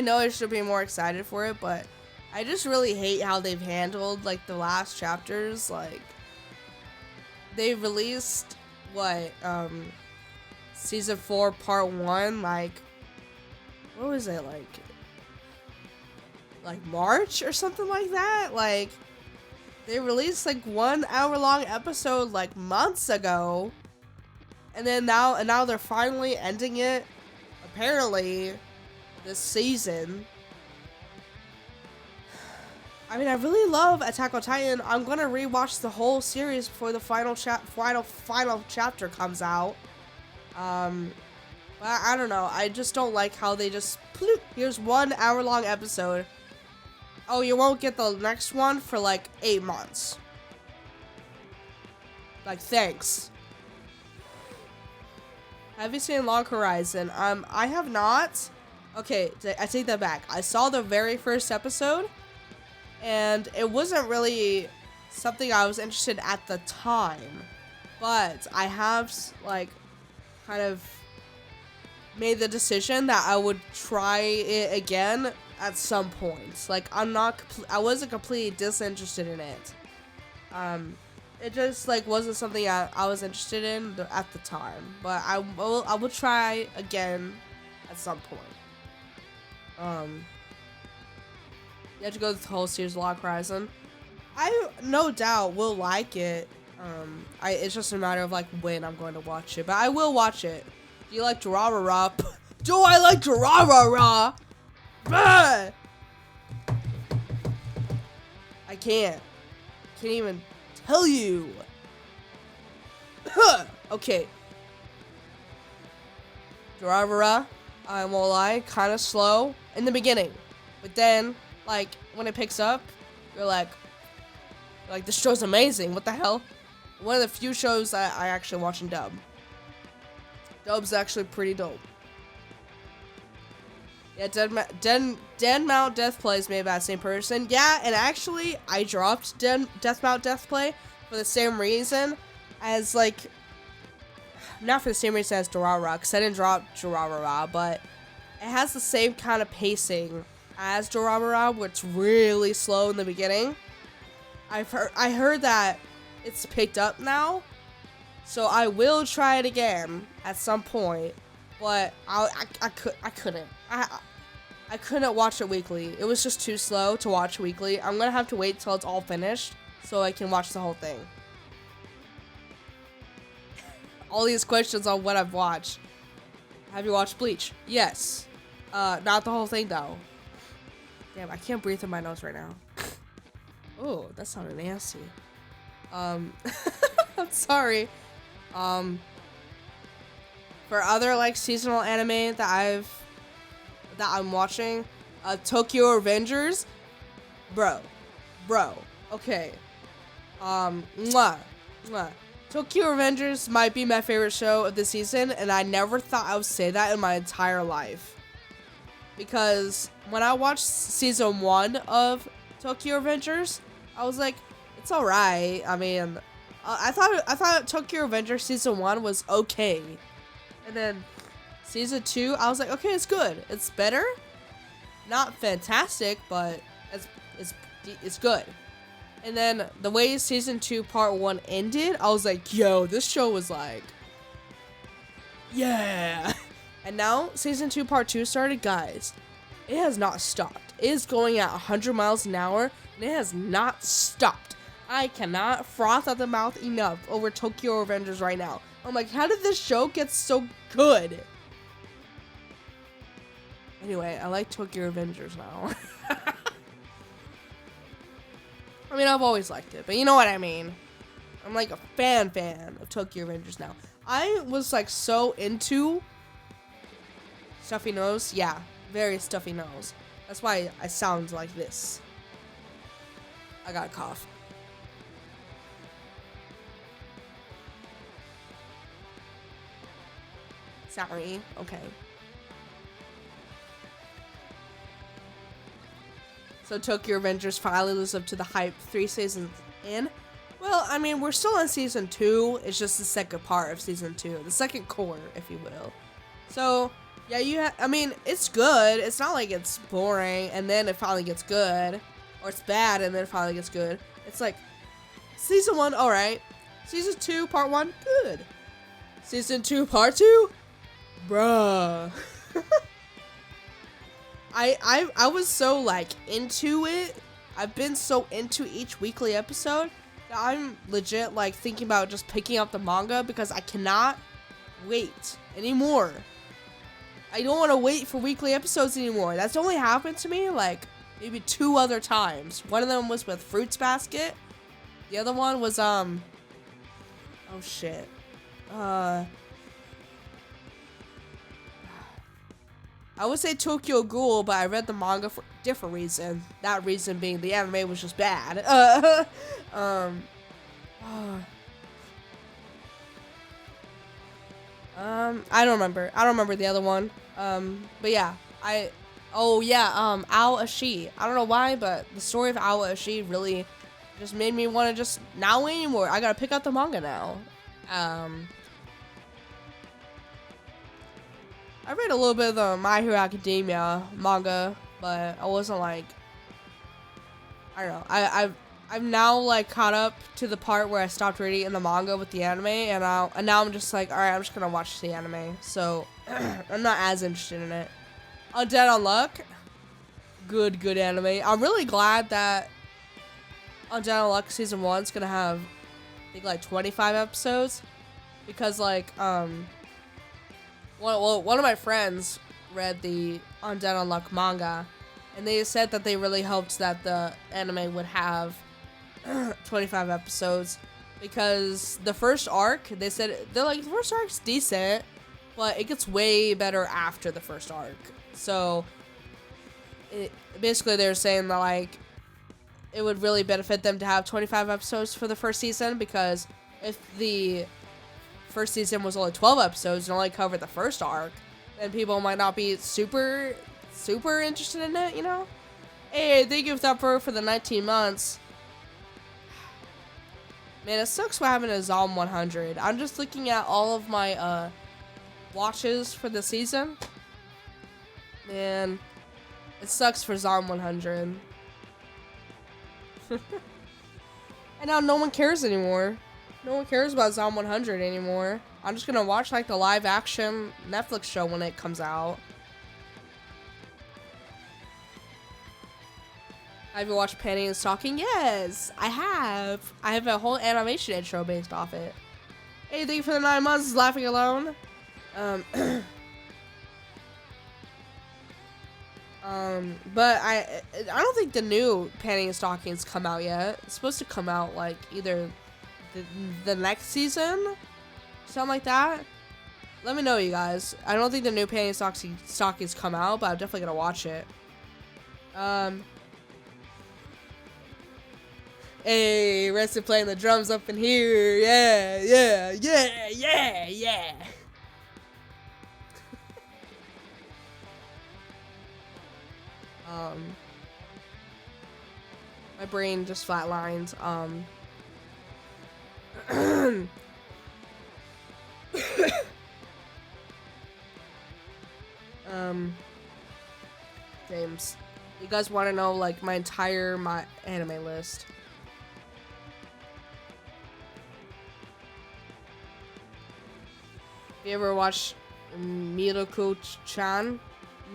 Speaker 1: know I should be more excited for it, but I just really hate how they've handled, like, the last chapters. Like, they released, what, Season 4 Part 1, like, what was it, like March or something like that? Like, they released, like, 1 hour-long episode, like, months ago, and then now they're finally ending it, apparently, this season. I mean, I really love Attack on Titan. I'm gonna rewatch the whole series before the final chapter comes out. But I don't know. I just don't like how they just, here's 1 hour-long episode. Oh, you won't get the next one for like 8 months. Like, thanks. Have you seen Long Horizon? I have not. Okay, I take that back. I saw the very first episode, and it wasn't really something I was interested at the time, but I have like kind of made the decision that I would try it again at some point. Like I wasn't completely disinterested in it. It just like wasn't something I was interested in at the time, but I will try again at some point. You have to go through the whole series of Lock Horizon. I no doubt will like it. It's just a matter of like when I'm going to watch it, but I will watch it. Do you like Durarara? Do I like Durarara? I can't even tell you. Okay. Durarara, I won't lie, kind of slow in the beginning, but then like when it picks up, you're like this show's amazing. What the hell? One of the few shows that I actually watch in dub. Dub's actually pretty dope. Yeah, Dead Mount Death Play is made by the same person. Yeah, and actually, I dropped Death Mount Death Play for the same reason as, like, not for the same reason as Durarara, because I didn't drop Durarara, but it has the same kind of pacing as Durarara, where it's really slow in the beginning. I heard that it's picked up now, so I will try it again at some point, but I couldn't. I couldn't watch it weekly. It was just too slow to watch weekly. I'm gonna have to wait till it's all finished so I can watch the whole thing. All these questions on what I've watched. Have you watched Bleach? Yes. Not the whole thing though. Damn, I can't breathe in my nose right now. Oh, that sounded nasty. I'm sorry. For other like seasonal anime that I'm watching, Tokyo Revengers, bro, okay, mwah. Tokyo Revengers might be my favorite show of the season, and I never thought I would say that in my entire life, because when I watched season 1 of Tokyo Revengers, I was like, it's alright. I mean, I thought Tokyo Revengers season 1 was okay, and then season 2, I was like, okay, it's good. It's better. Not fantastic, but it's good. And then the way season 2 part 1 ended, I was like, yo, this show was like, yeah. And now season 2 part 2 started, guys. It has not stopped. It is going at 100 miles an hour, and it has not stopped. I cannot froth at the mouth enough over Tokyo Revengers right now. I'm like, how did this show get so good? Anyway, I like Tokyo Revengers now. I mean, I've always liked it, but you know what I mean. I'm like a fan of Tokyo Revengers now. I was like so into stuffy nose. Yeah, very stuffy nose. That's why I sound like this. I got a cough. Sorry. Okay. So Tokyo Revengers finally lives up to the hype 3 seasons in. Well, I mean, we're still in season 2. It's just the second part of season 2. The second core, if you will. So, yeah, I mean, it's good. It's not like it's boring and then it finally gets good. Or it's bad and then it finally gets good. It's like, season 1, alright. Season 2, part 1, good. Season 2, part 2? Bruh. I was so like into it. I've been so into each weekly episode that I'm legit like thinking about just picking up the manga because I cannot wait anymore. I don't want to wait for weekly episodes anymore. That's only happened to me like maybe 2 other times. One of them was with Fruits Basket. The other one was oh shit. I would say Tokyo Ghoul, but I read the manga for a different reason. That reason being the anime was just bad. I don't remember. I don't remember the other one. But yeah, Ao Ashi. I don't know why, but the story of Ao Ashi really just made me want to just not wait anymore. I gotta pick up the manga now. I read a little bit of the My Hero Academia manga, but I wasn't like, I don't know. I've now like caught up to the part where I stopped reading in the manga with the anime, and now I'm just like, all right, I'm just gonna watch the anime. So I'm not as interested in it. Undead Unluck, good anime. I'm really glad that Undead Unluck season 1's gonna have, I think, like 25 episodes, because like one of my friends read the Undead Unluck manga, and they said that they really hoped that the anime would have 25 episodes, because the first arc, they said, they're like, the first arc's decent, but it gets way better after the first arc. So basically they're saying that like it would really benefit them to have 25 episodes for the first season, because if the first season was only 12 episodes and only covered the first arc, then people might not be super interested in it, you know? Hey, thank you Thumper for the 19 months. Man, it sucks what happened to Zom 100. I'm just looking at all of my watches for the season. Man, it sucks for Zom 100. And now no one cares anymore. No one cares about Zom 100 anymore. I'm just gonna watch like the live action Netflix show when it comes out. Have you watched Panty and Stocking? Yes, I have. I have a whole animation intro based off it. Hey, thank you for the 9 months. Laughing alone. But I don't think the new Panty and Stockings come out yet. It's supposed to come out like either the next season, something like that. Let me know, you guys. I don't think the new Panty and Stockings come out, but I'm definitely gonna watch it. Hey, Rested playing the drums up in here. Yeah. My brain just flatlined. James, you guys want to know like my entire anime list? You ever watched Miroku-chan?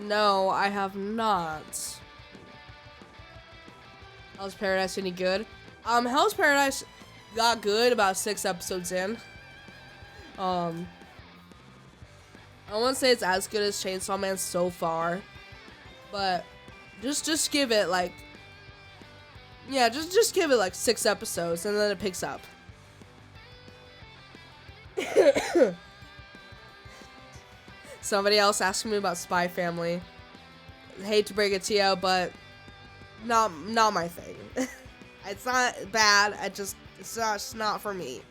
Speaker 1: No, I have not. Hell's Paradise any good? Hell's Paradise got good about 6 episodes in. I wouldn't say it's as good as Chainsaw Man so far, but just give it like, yeah, just give it like 6 episodes and then it picks up. Somebody else asked me about Spy Family. Hate to break it to you, but not my thing. It's not bad. It's just not for me.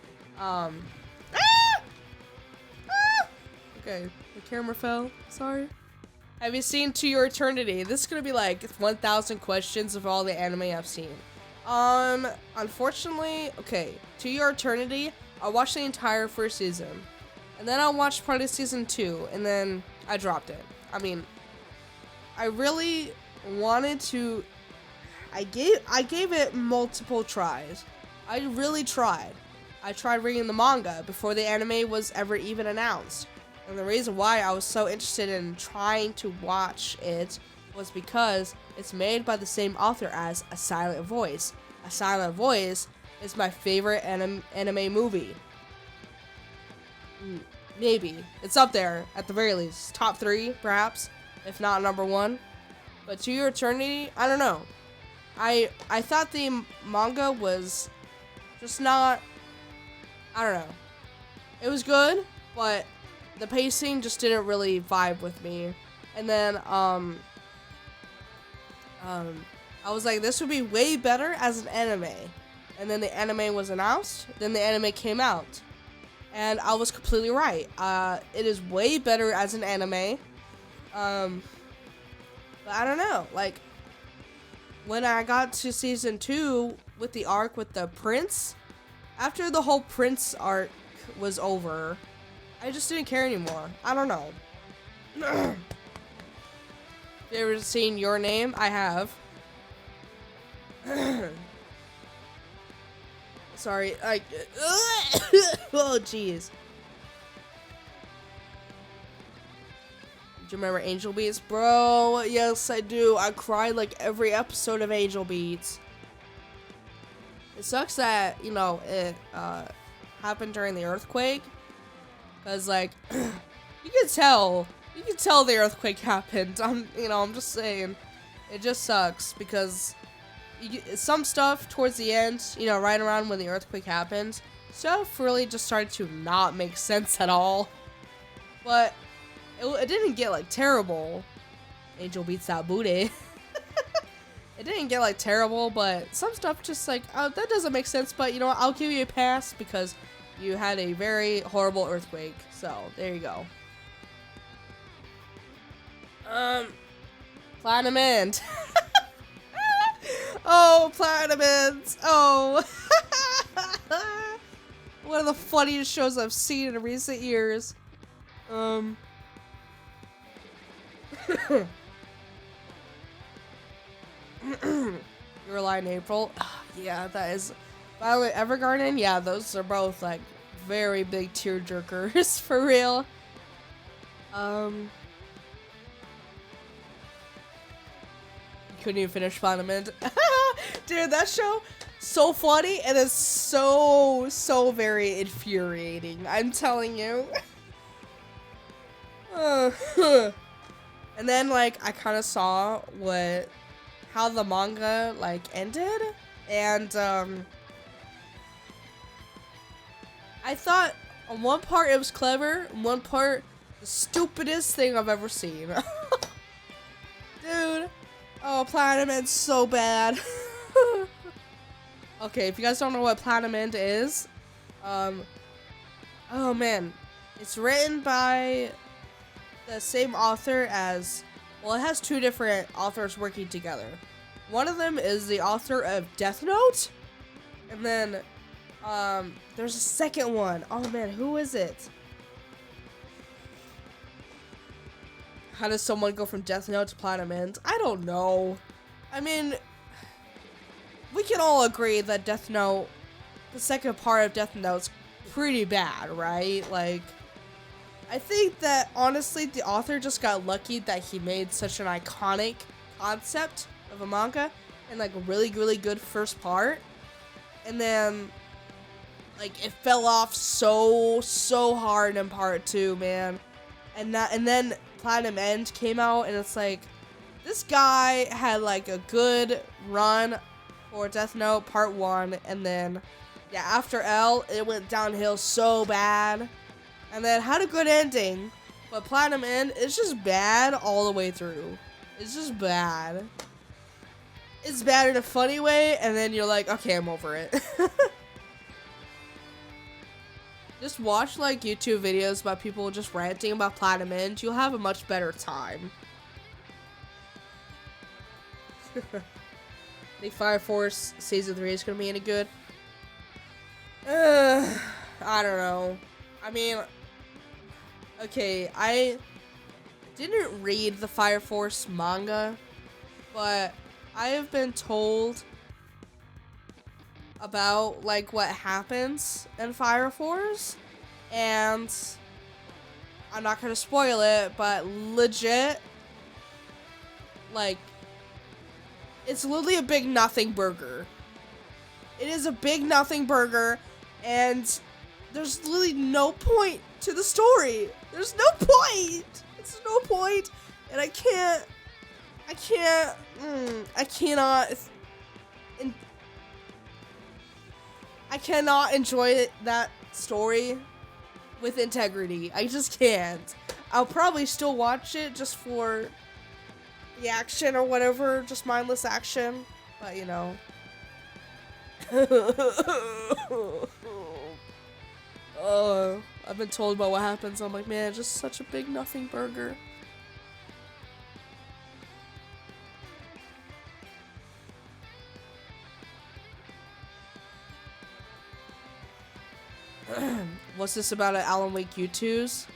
Speaker 1: Okay, the camera fell. Sorry. Have you seen To Your Eternity? This is gonna be like 1,000 questions of all the anime I've seen. Unfortunately, okay, To Your Eternity, I watched the entire first season. And then I watched part of season 2, and then I dropped it. I mean, I really wanted to. I gave it multiple tries. I really tried. I tried reading the manga before the anime was ever even announced. And the reason why I was so interested in trying to watch it was because it's made by the same author as A Silent Voice. A Silent Voice is my favorite anime movie. Maybe. It's up there, at the very least. Top 3, perhaps, if not number 1. But To Your Eternity, I don't know. I thought the manga was just not, I don't know. It was good, but the pacing just didn't really vibe with me. And then, I was like, this would be way better as an anime. And then the anime was announced, then the anime came out. And I was completely right. It is way better as an anime. But I don't know. Like, when I got to season 2, with the arc with the prince. After the whole prince arc was over, I just didn't care anymore. I don't know. Have you ever seen Your Name? I have. Sorry, oh jeez. Do you remember Angel Beats? Bro, yes I do. I cried like every episode of Angel Beats. It sucks that, you know, it happened during the earthquake. Cause like, you can tell the earthquake happened. I'm just saying. It just sucks because some stuff towards the end, you know, right around when the earthquake happened, stuff really just started to not make sense at all. But it didn't get like terrible. Angel Beats that booty. It didn't get like terrible, but some stuff just like, oh, that doesn't make sense. But you know what? I'll give you a pass because you had a very horrible earthquake. So there you go. Platinum End. Oh, Platinum Ends. Oh. One of the funniest shows I've seen in recent years. Your Lie in April. Yeah, that is. Violet Evergarden. Yeah, those are both like very big tearjerkers for real. Couldn't even finish Platinum End. Dude, that show so funny and it's so very infuriating. I'm telling you. And then like I kind of saw how the manga like ended, and I thought on one part it was clever, on one part the stupidest thing I've ever seen. Dude. Oh, Platinum End's so bad. Okay, if you guys don't know what Platinum End is, oh man, it's written by the same author as, well, it has two different authors working together. One of them is the author of Death Note, and then, there's a second one. Oh man, who is it? How does someone go from Death Note to Platinum End? I don't know. I mean, we can all agree that Death Note, the second part of Death Note's pretty bad, right? Like, I think that, honestly, the author just got lucky that he made such an iconic concept of a manga and, like, a really, really good first part. And then, like, it fell off so hard in part 2, man. And then Platinum End came out, and it's like, this guy had like a good run for Death Note Part 1, and then, yeah, after L, it went downhill so bad, and then had a good ending, but Platinum End is just bad all the way through. It's just bad. It's bad in a funny way, and then you're like, okay, I'm over it. Just watch like YouTube videos about people just ranting about Platinum End. You'll have a much better time. Think Fire Force Season 3 is gonna be any good? I don't know. I mean, okay, I didn't read the Fire Force manga, but I have been told about like what happens in Fire Force, and I'm not gonna spoil it, but legit, like, it's literally a big nothing burger. It is a big nothing burger, and there's literally no point to the story. There's no point. It's no point, and I cannot enjoy that story with integrity. I just can't. I'll probably still watch it just for the action or whatever, just mindless action, but you know. I've been told about what happens. I'm like, man, just such a big nothing burger. What's this about at Alan Wake U2s?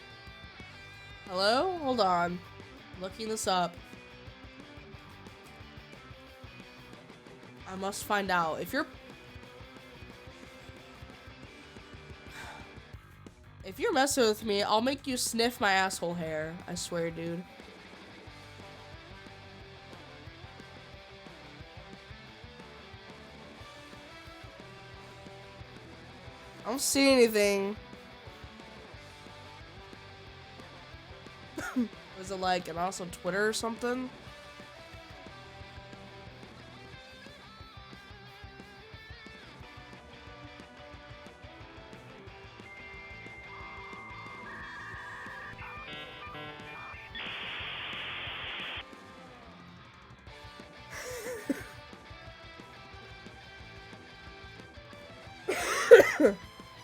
Speaker 1: Hello? Hold on. Looking this up. I must find out. If you're messing with me, I'll make you sniff my asshole hair. I swear, dude. I don't see anything. Was it like an awesome Twitter or something?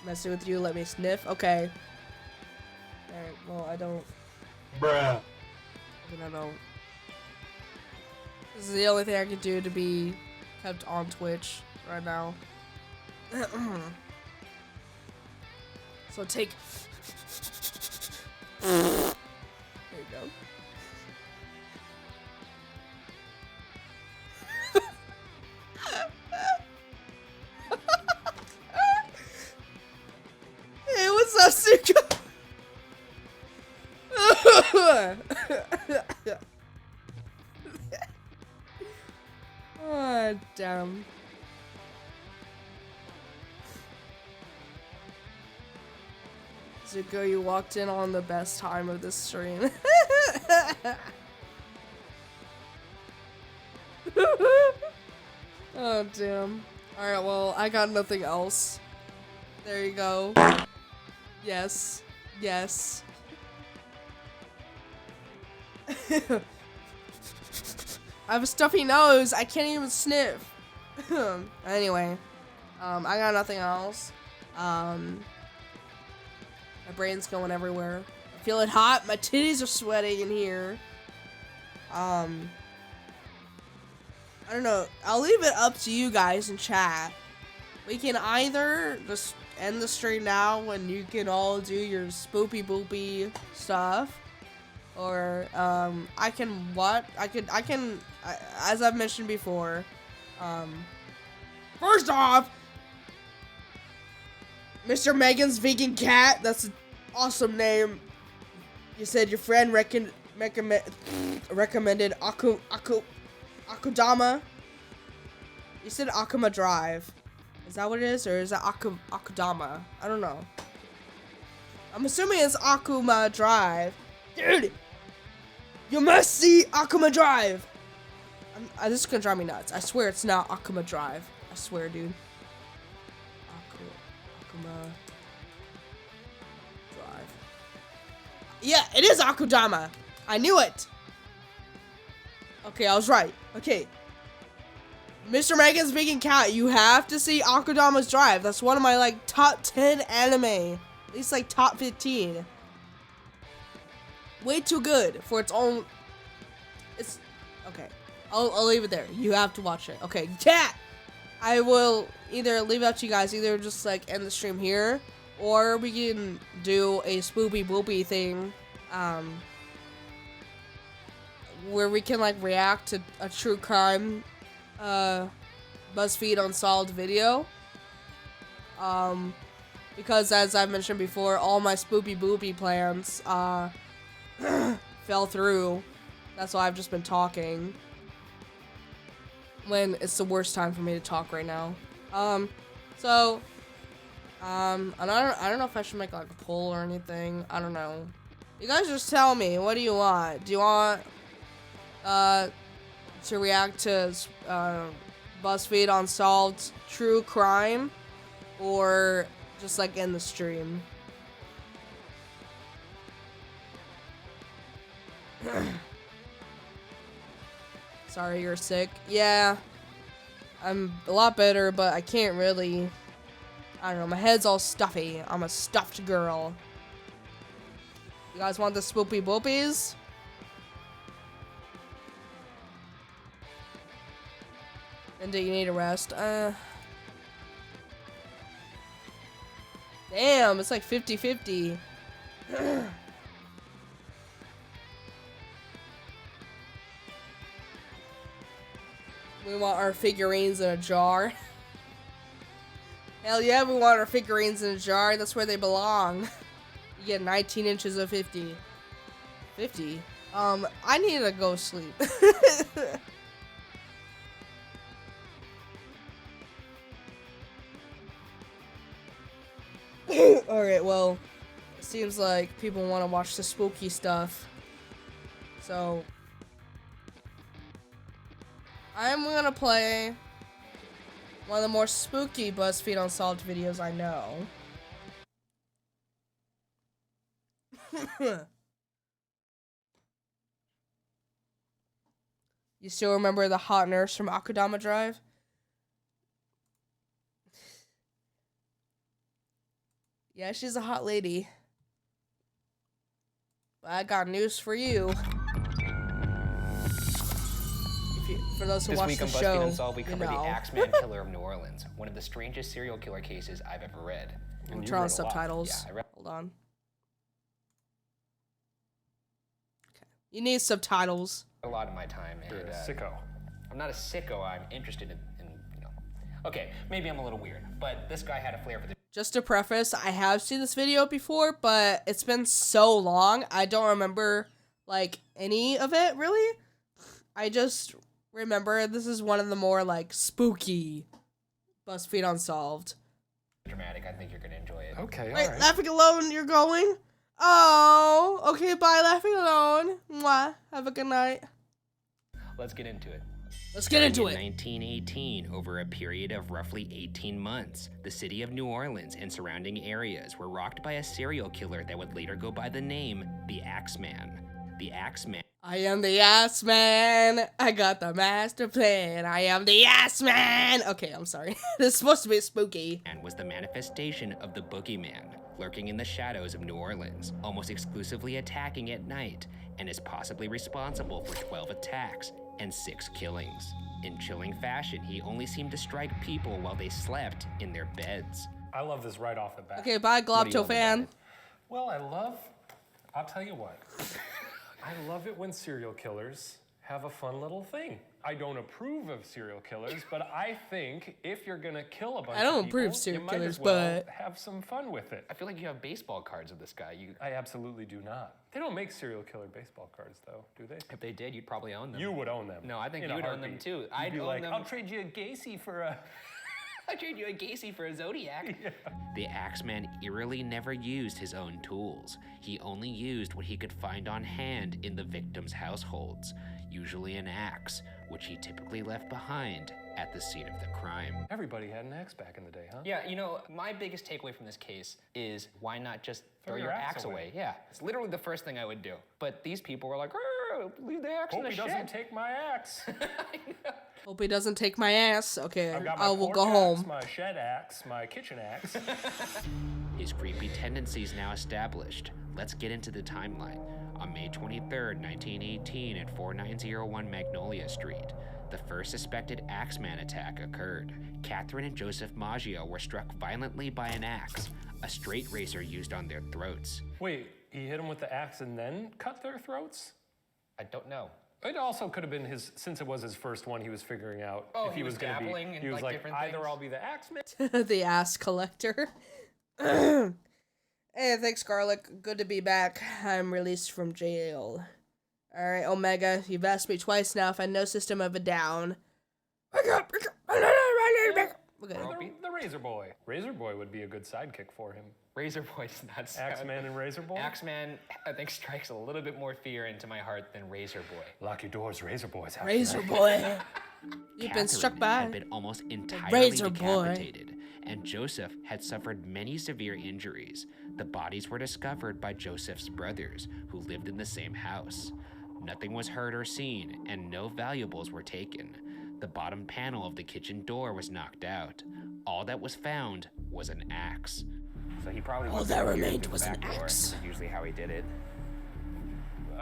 Speaker 1: Messing with you, let me sniff. Okay. Alright, well, I don't.
Speaker 2: Bruh.
Speaker 1: I don't. This is the only thing I can do to be kept on Twitch right now. So take. There you go. Hey, what's up, Suka? Oh, damn. Zuko, you walked in on the best time of this stream. Oh, damn. Alright, well, I got nothing else. There you go. Yes. Yes. I have a stuffy nose. I can't even sniff. Anyway, I got nothing else. My brain's going everywhere. I feel it hot. My titties are sweating in here. I don't know. I'll leave it up to you guys in chat. We can either just end the stream now and you can all do your spoopy boopy stuff. Or, I can, as I've mentioned before, first off, Mr. Megan's Vegan Cat, that's an awesome name. You said your friend recommended Akudama. You said Akuma Drive. Is that what it is, or is that Akudama? I don't know. I'm assuming it's Akuma Drive. Dude! You must see Akuma Drive! This is gonna drive me nuts. I swear it's not Akuma Drive. I swear, dude. Akuma Drive. Yeah, it is Akudama! I knew it! Okay, I was right. Okay. Mr. Megan's Vegan Cat, you have to see Akudama's Drive. That's one of my, like, top 10 anime. At least, like, top 15. Way too good for its own. It's okay. I'll leave it there. You have to watch it. Okay, Cat. I will either leave it up to you guys. Either just like end the stream here, or we can do a spoopy boopy thing, where we can like react to a true crime, BuzzFeed Unsolved video. Because as I mentioned before, all my spoopy boopy plans, fell through. That's why I've just been talking when it's the worst time for me to talk right now. And I don't know if I should make like a poll or anything. I don't know. You guys just tell me, what do you want? Do you want to react to BuzzFeed Unsolved true crime, or just like end the stream? Sorry you're sick. Yeah, I'm a lot better, but I can't really. I don't know, my head's all stuffy. I'm a stuffed girl. You guys want the spoopy boopies? And do you need a rest? Damn, it's like 50-50. We want our figurines in a jar. Hell yeah, we want our figurines in a jar. That's where they belong. You get 19 inches of 50. 50? I need to go sleep. Alright, well, it seems like people want to watch the spooky stuff. So, I'm gonna play one of the more spooky BuzzFeed Unsolved videos I know. You still remember the hot nurse from Akudama Drive? Yeah, she's a hot lady. But I got news for you. For those who watch the show,
Speaker 3: BuzzFeed Unsolved, we cover
Speaker 1: you know.
Speaker 3: the Axeman Killer of New Orleans, one of the strangest serial killer cases I've ever read.
Speaker 1: I'm trying subtitles.
Speaker 3: Yeah, I read
Speaker 1: Hold on. Okay. You need subtitles.
Speaker 3: a lot of my time.
Speaker 4: You're
Speaker 3: And,
Speaker 4: a sicko.
Speaker 3: I'm not a sicko. I'm interested in, you know. Okay, maybe I'm a little weird, but this guy had a flair for the.
Speaker 1: Just to preface, I have seen this video before, but it's been so long, I don't remember, like, any of it, really. I just remember this is one of the more, like, spooky BuzzFeed Unsolved.
Speaker 3: Dramatic. I think you're gonna enjoy it.
Speaker 4: Okay,
Speaker 1: Wait,
Speaker 4: alright.
Speaker 1: Laughing Alone, you're going? Oh, okay, bye, Laughing Alone. Mwah. Have a good night.
Speaker 3: Let's get into it.
Speaker 1: Let's get into
Speaker 3: In
Speaker 1: it.
Speaker 3: 1918, over a period of roughly 18 months, the city of New Orleans and surrounding areas were rocked by a serial killer that would later go by the name the Axeman. The Axeman
Speaker 1: I am the ass man. I got the master plan. I am the ass man. Okay, I'm sorry. This is supposed to be spooky.
Speaker 3: was the manifestation of the boogeyman, lurking in the shadows of New Orleans, almost exclusively attacking at night, and is possibly responsible for 12 attacks and 6 killings. In chilling fashion, he only seemed to strike people while they slept in their beds.
Speaker 4: I love this right off the bat.
Speaker 1: Okay, bye, Globto fan.
Speaker 4: Well, I'll tell you what. I love it when serial killers have a fun little thing. I don't approve of serial killers, but I think if you're gonna kill a bunch
Speaker 1: I don't
Speaker 4: of people,
Speaker 1: approve serial
Speaker 4: you might
Speaker 1: killers,
Speaker 4: as well
Speaker 1: but-
Speaker 4: have some fun with it.
Speaker 3: I feel like you have baseball cards of this guy.
Speaker 4: I absolutely do not. They don't make serial killer baseball cards, though, do they?
Speaker 3: If they did, you'd probably own them.
Speaker 4: You would own them.
Speaker 3: No, I think
Speaker 4: in a
Speaker 3: you'd own them
Speaker 4: heartbeat.
Speaker 3: too.
Speaker 4: You'd
Speaker 3: I'd
Speaker 4: be
Speaker 3: own
Speaker 4: like,
Speaker 3: them.
Speaker 4: I'll trade you a Gacy for a.
Speaker 3: I trade you a Gacy for a Zodiac. The Axeman eerily never used his own tools. He only used what he could find on hand in the victims' households, usually an axe, which he typically left behind at the scene of the crime.
Speaker 4: Everybody had an axe back in the day, huh?
Speaker 3: Yeah, you know, my biggest takeaway from this case is why not just throw
Speaker 4: your
Speaker 3: your
Speaker 4: axe
Speaker 3: axe
Speaker 4: away.
Speaker 3: away? Yeah, it's literally the first thing I would do. But these people were like, "Arr, leave the axe in
Speaker 4: Hope
Speaker 3: the
Speaker 4: he doesn't
Speaker 3: shed."
Speaker 4: take my axe.
Speaker 1: Hope he doesn't take my ass. Okay,
Speaker 4: I've got my
Speaker 1: I will
Speaker 4: porch
Speaker 1: go
Speaker 4: axe,
Speaker 1: home.
Speaker 4: my shed axe, my kitchen axe.
Speaker 3: His creepy tendencies now established, let's get into the timeline. On May 23rd, 1918 at 4901 Magnolia Street, the first suspected Axeman attack occurred. Catherine and Joseph Maggio were struck violently by an axe, a straight razor used on their throats.
Speaker 4: Wait, he hit him with the axe and then cut their throats?
Speaker 3: I don't know.
Speaker 4: It also could have been his, since it was his first one, he was figuring out
Speaker 3: Oh,
Speaker 4: if
Speaker 3: he was
Speaker 4: gonna
Speaker 3: dabbling
Speaker 4: be.
Speaker 3: in,
Speaker 4: He was
Speaker 3: like,
Speaker 4: like,
Speaker 3: different
Speaker 4: either
Speaker 3: things?
Speaker 4: I'll be the axeman.
Speaker 1: The ass collector. Hey, thanks, Garlic. Good to be back. I'm released from jail. Alright, Omega, you've asked me twice now if I know System of a Down. Okay.
Speaker 4: The Razor Boy. Razor Boy would be a good sidekick for him.
Speaker 3: Razor Boy does not sound...
Speaker 4: Axeman and Razor Boy?
Speaker 3: Axeman, I think, strikes a little bit more fear into my heart than Razor Boy.
Speaker 4: Lock your doors, Razor Boy's out
Speaker 1: Razor
Speaker 4: tonight.
Speaker 1: Boy. You've been
Speaker 3: Catherine
Speaker 1: struck by
Speaker 3: had been almost entirely
Speaker 1: Razor Boy.
Speaker 3: decapitated, and Joseph had suffered many severe injuries. The bodies were discovered by Joseph's brothers, who lived in the same house. Nothing was heard or seen, and no valuables were taken. The bottom panel of the kitchen door was knocked out. All that was found was an axe.
Speaker 5: So he probably
Speaker 1: All
Speaker 5: wasn't
Speaker 1: that
Speaker 5: here
Speaker 1: remained
Speaker 5: through the
Speaker 1: was an
Speaker 5: back door.
Speaker 1: axe.
Speaker 5: That's usually how he did it.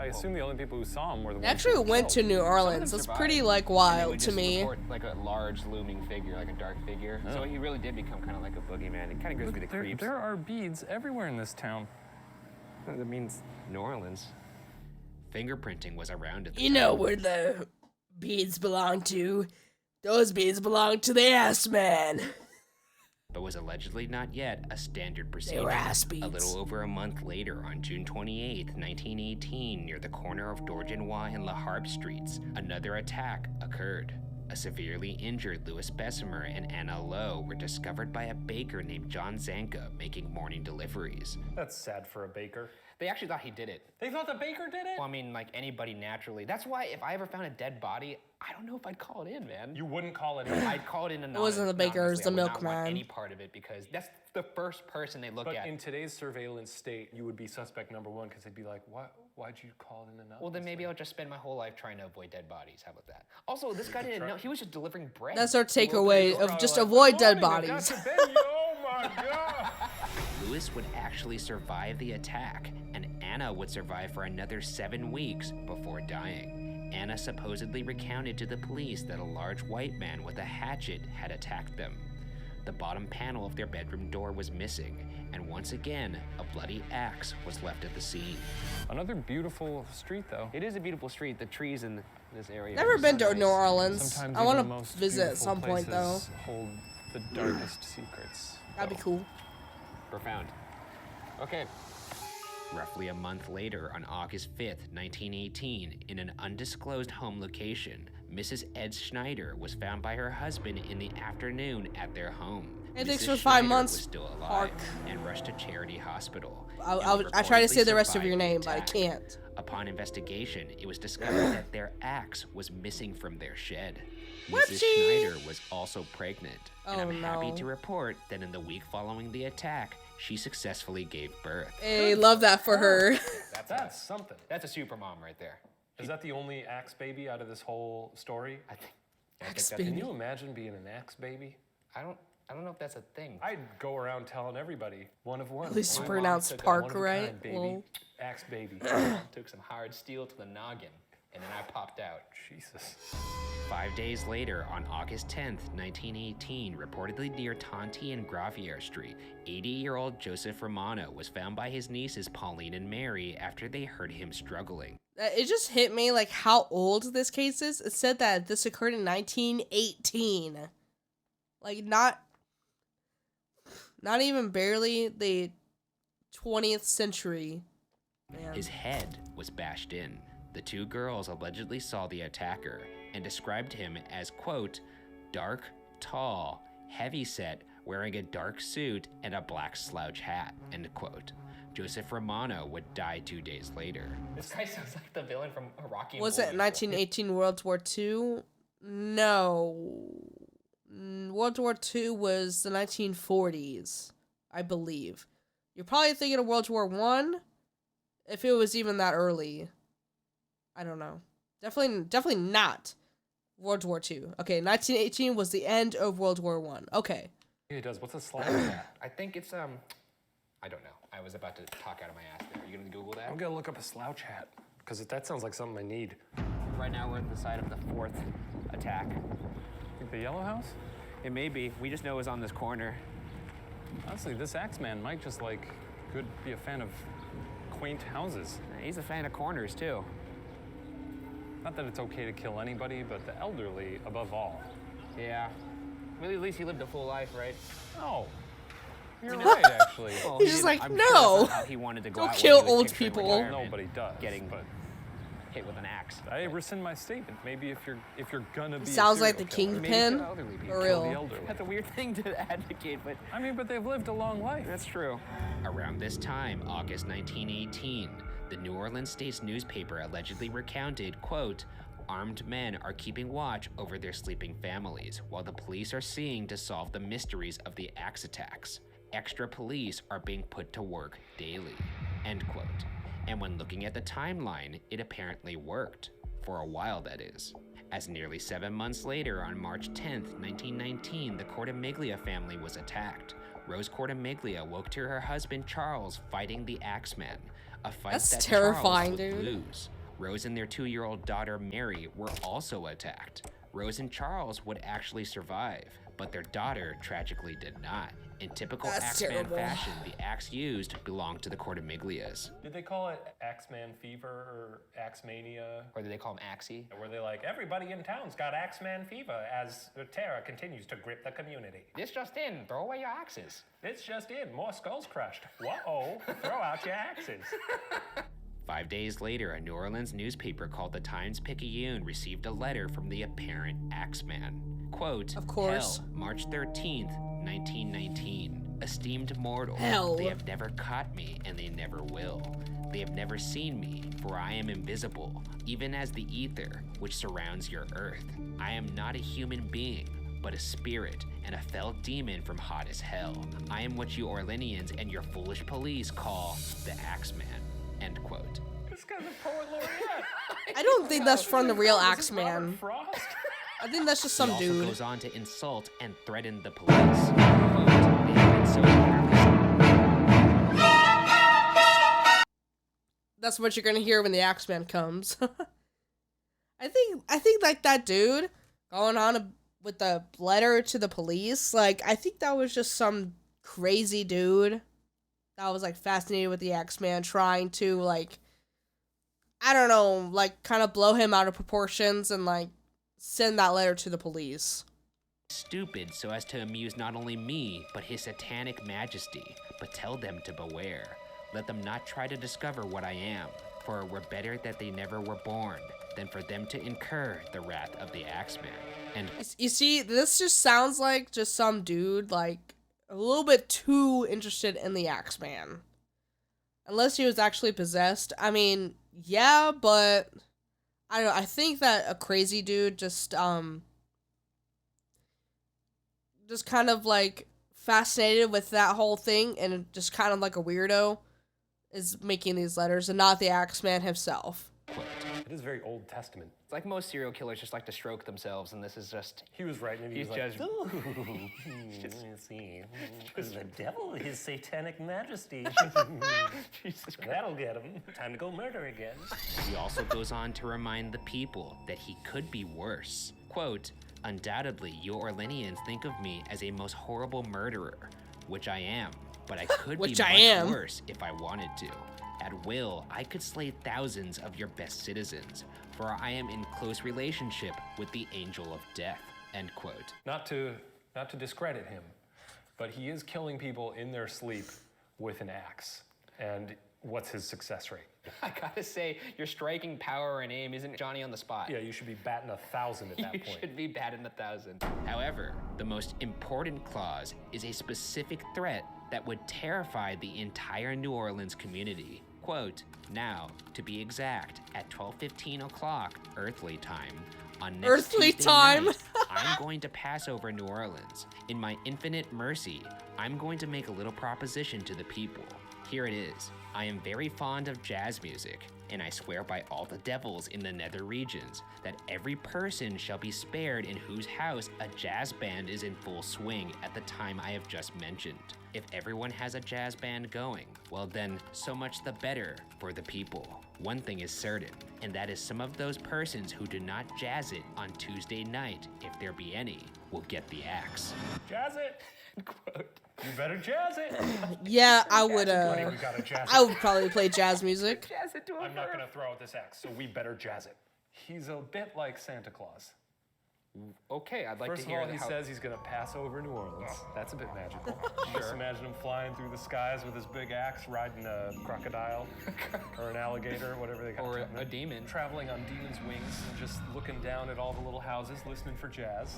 Speaker 4: I assume the only people who saw him were the
Speaker 1: They
Speaker 4: ones
Speaker 1: actually
Speaker 4: who
Speaker 1: went to
Speaker 4: killed.
Speaker 1: New
Speaker 3: Some of them
Speaker 1: Orleans. That's
Speaker 3: survived,
Speaker 1: pretty like
Speaker 3: and they
Speaker 1: wild
Speaker 3: would
Speaker 1: to
Speaker 3: just
Speaker 1: me.
Speaker 3: report, like a large looming figure, like a dark figure. So he really did become kind of like a boogeyman. It kind of gives me the creeps.
Speaker 4: There are beads everywhere in this town.
Speaker 3: That means New Orleans. Fingerprinting was around at the
Speaker 1: You
Speaker 3: time.
Speaker 1: know where the beads belong to? Those beads belong to the ass man.
Speaker 3: But was allegedly not yet a standard procedure.
Speaker 1: were ass
Speaker 3: A
Speaker 1: beads.
Speaker 3: little over a month later, on June 28, 1918, near the corner of Dorgenois and La Harpe Streets, another attack occurred. A severely injured Louis Bessemer and Anna Lowe were discovered by a baker named John Zanka making morning deliveries.
Speaker 4: That's sad for a baker.
Speaker 3: They actually thought he did it.
Speaker 4: They thought the baker did it?
Speaker 3: Well, I mean, like anybody naturally. That's why if I ever found a dead body, I don't know if I'd call it in, man.
Speaker 4: You wouldn't call it in.
Speaker 3: I'd call it in anonymous.
Speaker 1: It wasn't the baker, it was the
Speaker 3: I would not want
Speaker 1: milkman.
Speaker 3: any part of it because that's the first person they look
Speaker 4: But
Speaker 3: at.
Speaker 4: in today's surveillance state, you would be suspect number one because they'd be like, why'd you call it in anonymous?
Speaker 3: Well, then maybe I'll just spend my whole life trying to avoid dead bodies. How about that? Also, this guy didn't know. He was just delivering bread.
Speaker 1: That's our
Speaker 4: Well,
Speaker 1: takeaway
Speaker 4: you're
Speaker 1: of
Speaker 4: probably
Speaker 1: just
Speaker 4: like,
Speaker 1: avoid
Speaker 4: "Good
Speaker 1: dead
Speaker 4: morning,
Speaker 1: bodies.
Speaker 4: Dr. Benny." Oh my God!
Speaker 3: Lewis would actually survive the attack, and Anna would survive for another 7 weeks before dying. Anna supposedly recounted to the police that a large white man with a hatchet had attacked them. The bottom panel of their bedroom door was missing, and once again, a bloody axe was left at the scene.
Speaker 4: Another beautiful street, though.
Speaker 3: It is a beautiful street. The trees in this area.
Speaker 1: Never
Speaker 3: are
Speaker 1: been
Speaker 3: so
Speaker 1: to New
Speaker 3: nice.
Speaker 1: Orleans.
Speaker 4: Sometimes
Speaker 1: I
Speaker 4: even
Speaker 1: want
Speaker 4: the
Speaker 1: to
Speaker 4: most
Speaker 1: visit at
Speaker 4: beautiful
Speaker 1: some point though.
Speaker 4: places hold the darkest secrets.
Speaker 1: That'd be
Speaker 4: though.
Speaker 1: cool.
Speaker 3: Profound. Okay. Roughly a month later, on August 5th, 1918, in an undisclosed home location, Mrs. Ed Schneider was found by her husband in the afternoon at their home.
Speaker 1: Hey, thanks
Speaker 3: Mrs.
Speaker 1: for 5
Speaker 3: Schneider
Speaker 1: months,
Speaker 3: was still alive
Speaker 1: Park.
Speaker 3: and rushed to Charity Hospital.
Speaker 1: I try to say the rest of your name, but I
Speaker 3: attack.
Speaker 1: can't.
Speaker 3: Upon investigation, it was discovered that their axe was missing from their shed. Mrs.
Speaker 1: Whoopsie!
Speaker 3: Schneider was also pregnant, and
Speaker 1: Oh,
Speaker 3: I'm happy
Speaker 1: no.
Speaker 3: to report that in the week following the attack, she successfully gave birth.
Speaker 1: Hey, love that for her.
Speaker 4: That's something.
Speaker 3: That's a super mom right there.
Speaker 4: Is that the only axe baby out of this whole story?
Speaker 3: I think.
Speaker 1: Axe
Speaker 4: Can
Speaker 1: baby.
Speaker 4: you imagine being an axe baby?
Speaker 3: I don't know if that's a thing.
Speaker 4: I'd go around telling everybody, one of one.
Speaker 1: At least
Speaker 3: My
Speaker 1: you
Speaker 3: mom
Speaker 1: pronounce
Speaker 3: took a
Speaker 1: Park
Speaker 4: one of a
Speaker 1: right.
Speaker 4: kind, baby.
Speaker 1: Well,
Speaker 4: Axe baby.
Speaker 3: Took some hard steel to the noggin, and then I popped out.
Speaker 4: Jesus.
Speaker 3: 5 days later, on August 10th, 1918, reportedly near Tonti and Gravier Street, 80-year-old Joseph Romano was found by his nieces Pauline and Mary after they heard him struggling.
Speaker 1: it just hit me like how old this case is. It said that this occurred in 1918. Like not even barely the 20th century. Man.
Speaker 3: His head was bashed in. The two girls allegedly saw the attacker and described him as, quote, dark, tall, heavy-set, wearing a dark suit and a black slouch hat, end quote. Joseph Romano would die 2 days later. This guy sounds like the villain from Rocky and
Speaker 1: Was it 1918 World War II? No. World War II was the 1940s, I believe. You're probably thinking of World War I, if it was even that early. I don't know. Definitely not World War II. Okay, 1918 was the end of World War I. Okay.
Speaker 4: Yeah, it does. What's a slouch hat?
Speaker 3: I think it's, I don't know. I was about to talk out of my ass there. Are you gonna Google that?
Speaker 4: I'm gonna look up a slouch hat, because that sounds like something I need.
Speaker 3: Right now we're at the site of the 4th attack.
Speaker 4: Think the yellow house?
Speaker 3: It may be. We just know it was on this corner.
Speaker 4: Honestly, this Axeman might just could be a fan of quaint houses.
Speaker 3: He's a fan of corners, too.
Speaker 4: Not that it's okay to kill anybody, but the elderly above all.
Speaker 3: Yeah. Well, at least he lived a full life, right?
Speaker 4: Oh, you're right, actually.
Speaker 3: Well,
Speaker 1: He's
Speaker 3: he
Speaker 1: just
Speaker 3: didn't-
Speaker 1: like,
Speaker 3: I'm
Speaker 1: no.
Speaker 3: Sure that's not how he wanted to go
Speaker 1: Don't
Speaker 3: out when
Speaker 1: kill
Speaker 3: he was
Speaker 1: old
Speaker 3: picturing
Speaker 1: people.
Speaker 3: retirement,
Speaker 4: Nobody does.
Speaker 3: Getting
Speaker 4: but
Speaker 3: hit with an axe.
Speaker 4: I rescind my statement. Maybe if you're gonna be.
Speaker 1: Sounds
Speaker 4: a
Speaker 1: like
Speaker 4: serial
Speaker 1: the
Speaker 4: killer,
Speaker 3: Maybe
Speaker 1: Kingpin.
Speaker 3: kill elderly people.
Speaker 1: For
Speaker 4: kill the
Speaker 1: real.
Speaker 4: elderly.
Speaker 3: That's a weird thing to advocate, but
Speaker 4: I mean, but they've lived a long life.
Speaker 3: that's true. Around this time, August 1918, the New Orleans State's newspaper allegedly recounted, quote, armed men are keeping watch over their sleeping families, while the police are seeing to solve the mysteries of the axe attacks. Extra police are being put to work daily, end quote. And when looking at the timeline, it apparently worked. For a while, that is. As nearly 7 months later, on March 10th, 1919, the Cortimiglia family was attacked. Rose Cortimiglia woke to her husband Charles fighting the Axeman, a fight
Speaker 1: That's
Speaker 3: that
Speaker 1: terrifying,
Speaker 3: Charles would
Speaker 1: dude.
Speaker 3: lose. Rose and their 2-year-old daughter Mary were also attacked. Rose and Charles would actually survive, but their daughter tragically did not. In typical
Speaker 1: That's
Speaker 3: Axeman
Speaker 1: terrible.
Speaker 3: fashion, the axe used belonged to the Cortimiglias.
Speaker 4: Did they call it Axeman fever or Axemania?
Speaker 3: Or did they call him Axie?
Speaker 4: Or were they like, everybody in town's got Axeman fever as the terror continues to grip the community?
Speaker 3: This just in, throw away your axes.
Speaker 4: It's just in, more skulls crushed. Whoa, throw out your axes.
Speaker 3: 5 days later, a New Orleans newspaper called the Times-Picayune received a letter from the apparent Axeman. Quote,
Speaker 1: Of course.
Speaker 3: Hell, March 13th, 1919. Esteemed mortal,
Speaker 1: Hell.
Speaker 3: they have never caught me, and they never will. They have never seen me, for I am invisible, even as the ether which surrounds your earth. I am not a human being, but a spirit and a fell demon from hot as hell. I am what you Orleanians and your foolish police call the Axeman. End quote.
Speaker 4: This guy's a poet laureate.
Speaker 1: I don't think that's from the real
Speaker 4: Is this Robert
Speaker 1: Axeman.
Speaker 4: Frost?
Speaker 1: I think that's just some
Speaker 3: He also
Speaker 1: dude.
Speaker 3: goes on to insult and threaten the police. Quote, they have been so careless.
Speaker 1: That's what you're gonna hear when the Axeman comes. I think like that dude going on with the letter to the police, like I think that was just some crazy dude that was like fascinated with the Axeman, trying to like, I don't know, like kind of blow him out of proportions and like send that letter to the police.
Speaker 3: Stupid so as to amuse not only me, but his satanic majesty, but tell them to beware. Let them not try to discover what I am, for it were better that they never were born, than for them to incur the wrath of the Axeman. And
Speaker 1: You see, this just sounds like just some dude like a little bit too interested in the Axeman. Unless he was actually possessed. I mean, yeah, but I don't know. I think that a crazy dude just kind of like fascinated with that whole thing and just kind of like a weirdo is making these letters and not the Axeman himself.
Speaker 3: quote,
Speaker 4: It is very Old Testament.
Speaker 5: It's like most serial killers just like to stroke themselves, and this is just...
Speaker 4: He was writing it. He
Speaker 5: He's
Speaker 4: was like,
Speaker 5: just-
Speaker 4: "Ooh, let's see. Because the devil, his satanic majesty.
Speaker 5: Jesus Christ.
Speaker 4: That'll get him. Time to go murder again.
Speaker 3: he also goes on to remind the people that he could be worse. Quote, undoubtedly, you Orleanians think of me as a most horrible murderer, which I am, but I could be
Speaker 1: Which I
Speaker 3: much
Speaker 1: am.
Speaker 3: worse if I wanted to. At will, I could slay thousands of your best citizens, for I am in close relationship with the angel of death. End quote.
Speaker 4: Not to discredit him, but he is killing people in their sleep with an axe. And what's his success rate?
Speaker 5: I gotta say, your striking power and aim isn't Johnny on the spot.
Speaker 4: Yeah, you should be batting 1,000 at that
Speaker 5: You
Speaker 4: point.
Speaker 5: should be batting 1,000.
Speaker 3: However, the most important clause is a specific threat that would terrify the entire New Orleans community. Quote, now, to be exact, at 12:15 o'clock earthly time, on next
Speaker 1: Earthly
Speaker 3: Tuesday
Speaker 1: time?
Speaker 3: night, I'm going to pass over New Orleans. In my infinite mercy, I'm going to make a little proposition to the people. Here it is. I am very fond of jazz music, and I swear by all the devils in the nether regions that every person shall be spared in whose house a jazz band is in full swing at the time I have just mentioned. If everyone has a jazz band going, well then, so much the better for the people. One thing is certain, and that is some of those persons who do not jazz it on Tuesday night, if there be any, will get the axe.
Speaker 4: Jazz it! You better jazz it!
Speaker 1: Yeah, I would
Speaker 4: Buddy, we gotta jazz it.
Speaker 1: I would probably play jazz music.
Speaker 5: Jazz it to him
Speaker 4: I'm not gonna throw out this axe, so we better jazz it. He's a bit like Santa Claus.
Speaker 5: Okay, I'd like
Speaker 4: First
Speaker 5: to
Speaker 4: of
Speaker 5: hear
Speaker 4: all, he
Speaker 5: how...
Speaker 4: says he's gonna pass over New Orleans. That's a bit magical. Just imagine him flying through the skies with his big axe, riding a crocodile or an alligator, whatever they got.
Speaker 5: Or
Speaker 4: them.
Speaker 5: a demon.
Speaker 4: Traveling on demon's wings and just looking down at all the little houses, listening for jazz.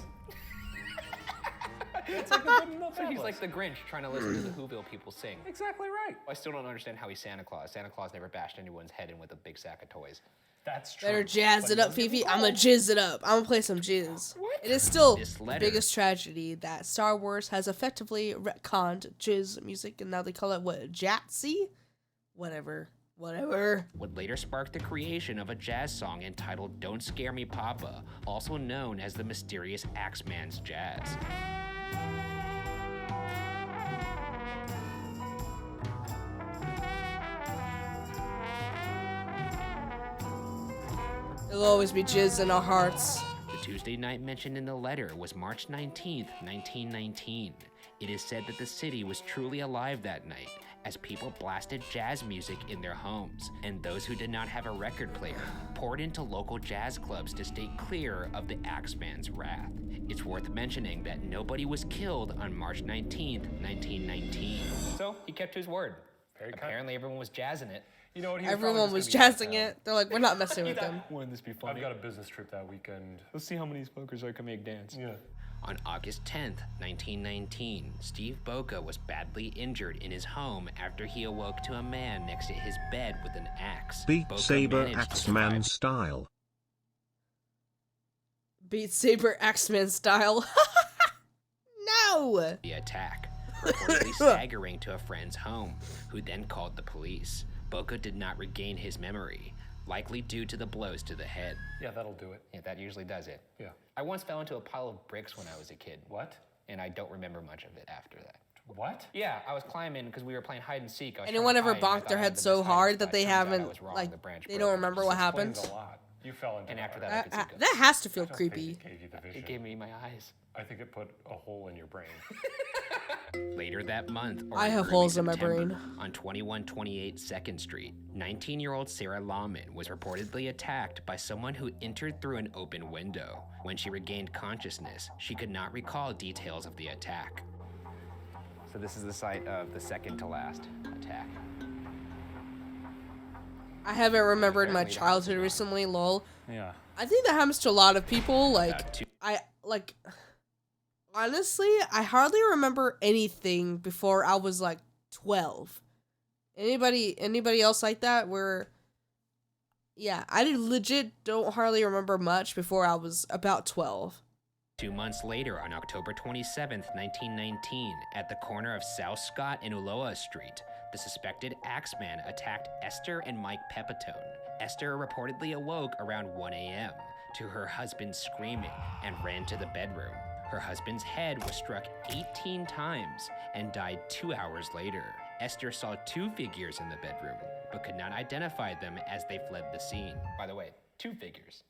Speaker 4: It's like the good and the
Speaker 5: So
Speaker 4: bad
Speaker 5: he's
Speaker 4: ones.
Speaker 5: like the Grinch trying to listen to the Whoville people sing.
Speaker 4: Exactly right.
Speaker 5: I still don't understand how he's Santa Claus. Santa Claus never bashed anyone's head in with a big sack of toys.
Speaker 4: That's true.
Speaker 1: Better jazz
Speaker 4: But
Speaker 1: it
Speaker 4: he
Speaker 1: up,
Speaker 4: doesn't
Speaker 1: Fifi.
Speaker 4: get
Speaker 1: I'ma
Speaker 4: involved.
Speaker 1: jizz it up. I'ma play some jizz. It is still
Speaker 3: This
Speaker 1: the
Speaker 3: letter-
Speaker 1: biggest tragedy that Star Wars has effectively retconned jizz music, and now they call it what? Jatsy? Whatever.
Speaker 3: Would later spark the creation of a jazz song entitled Don't Scare Me Papa, also known as the mysterious Axeman's Jazz.
Speaker 1: There'll always be jizz in our hearts.
Speaker 3: The Tuesday night mentioned in the letter was March 19th, 1919. It is said that the city was truly alive that night, as people blasted jazz music in their homes, and those who did not have a record player poured into local jazz clubs to stay clear of the Axeman's wrath. It's worth mentioning that nobody was killed on March 19th, 1919.
Speaker 5: So he kept his word.
Speaker 4: Very kind.
Speaker 5: Apparently everyone was jazzing it.
Speaker 4: You know what? He was
Speaker 1: Everyone
Speaker 4: probably
Speaker 1: was
Speaker 4: just gonna be out of
Speaker 1: jazzing
Speaker 4: town.
Speaker 1: it. They're like, we're not messing with them.
Speaker 5: Wouldn't this be funny?
Speaker 4: I've got a business trip that weekend.
Speaker 5: Let's see how many smokers I can make dance.
Speaker 4: Yeah.
Speaker 3: On August 10th, 1919, Steve Boca was badly injured in his home after he awoke to a man next to his bed with an axe.
Speaker 6: Beat
Speaker 3: Boca
Speaker 6: Saber
Speaker 3: managed to
Speaker 6: Axeman
Speaker 3: survive
Speaker 6: style.
Speaker 1: Beat Saber Axeman style. No!
Speaker 3: the attack, reportedly staggering to a friend's home, who then called the police. Boca did not regain his memory, likely due to the blows to the head.
Speaker 4: Yeah, that'll do it.
Speaker 5: Yeah, that usually does it.
Speaker 4: Yeah.
Speaker 5: I once fell into a pile of bricks when I was a kid.
Speaker 4: What?
Speaker 5: And I don't remember much of it after that.
Speaker 4: What?
Speaker 5: Yeah, I was climbing because we were playing hide and seek. I was
Speaker 1: Anyone
Speaker 5: trying to
Speaker 1: ever
Speaker 5: hide, and I
Speaker 1: bonked
Speaker 5: thought
Speaker 1: their
Speaker 5: I had
Speaker 1: head
Speaker 5: the
Speaker 1: so
Speaker 5: best hiding
Speaker 1: hard
Speaker 5: spot.
Speaker 1: that they
Speaker 5: Turns out I
Speaker 1: haven't,
Speaker 5: was wrong.
Speaker 1: like,
Speaker 5: The branch
Speaker 1: they
Speaker 5: broke.
Speaker 1: don't remember what happened?
Speaker 4: Explains a lot. You fell into
Speaker 5: And after
Speaker 4: that.
Speaker 5: that, I could see
Speaker 1: That has to feel
Speaker 4: I don't think
Speaker 1: creepy.
Speaker 4: it gave you the vision.
Speaker 5: It gave me my eyes.
Speaker 4: I think it put a hole in your brain.
Speaker 3: Later that month, or
Speaker 1: I have
Speaker 3: early
Speaker 1: holes in my
Speaker 3: September,
Speaker 1: brain.
Speaker 3: On 2128 2nd Street, 19-year-old Sarah Lawman was reportedly attacked by someone who entered through an open window. When she regained consciousness, she could not recall details of the attack.
Speaker 5: So this is the site of the second to last attack.
Speaker 1: I haven't remembered my childhood recently, lol.
Speaker 4: Yeah.
Speaker 1: I think that happens to a lot of people. Like,
Speaker 3: too.
Speaker 1: Honestly, I hardly remember anything before I was like 12. Anybody else like that? Yeah, I legit don't hardly remember much before I was about 12.
Speaker 3: 2 months later, on October 27th, 1919, at the corner of South Scott and Ulloa Street, the suspected Axeman attacked Esther and Mike Pepitone. Esther reportedly awoke around 1 a.m. to her husband screaming and ran to the bedroom. Her husband's head was struck 18 times and died 2 hours later. Esther saw 2 figures in the bedroom, but could not identify them as they fled the scene.
Speaker 5: By the way, 2 figures.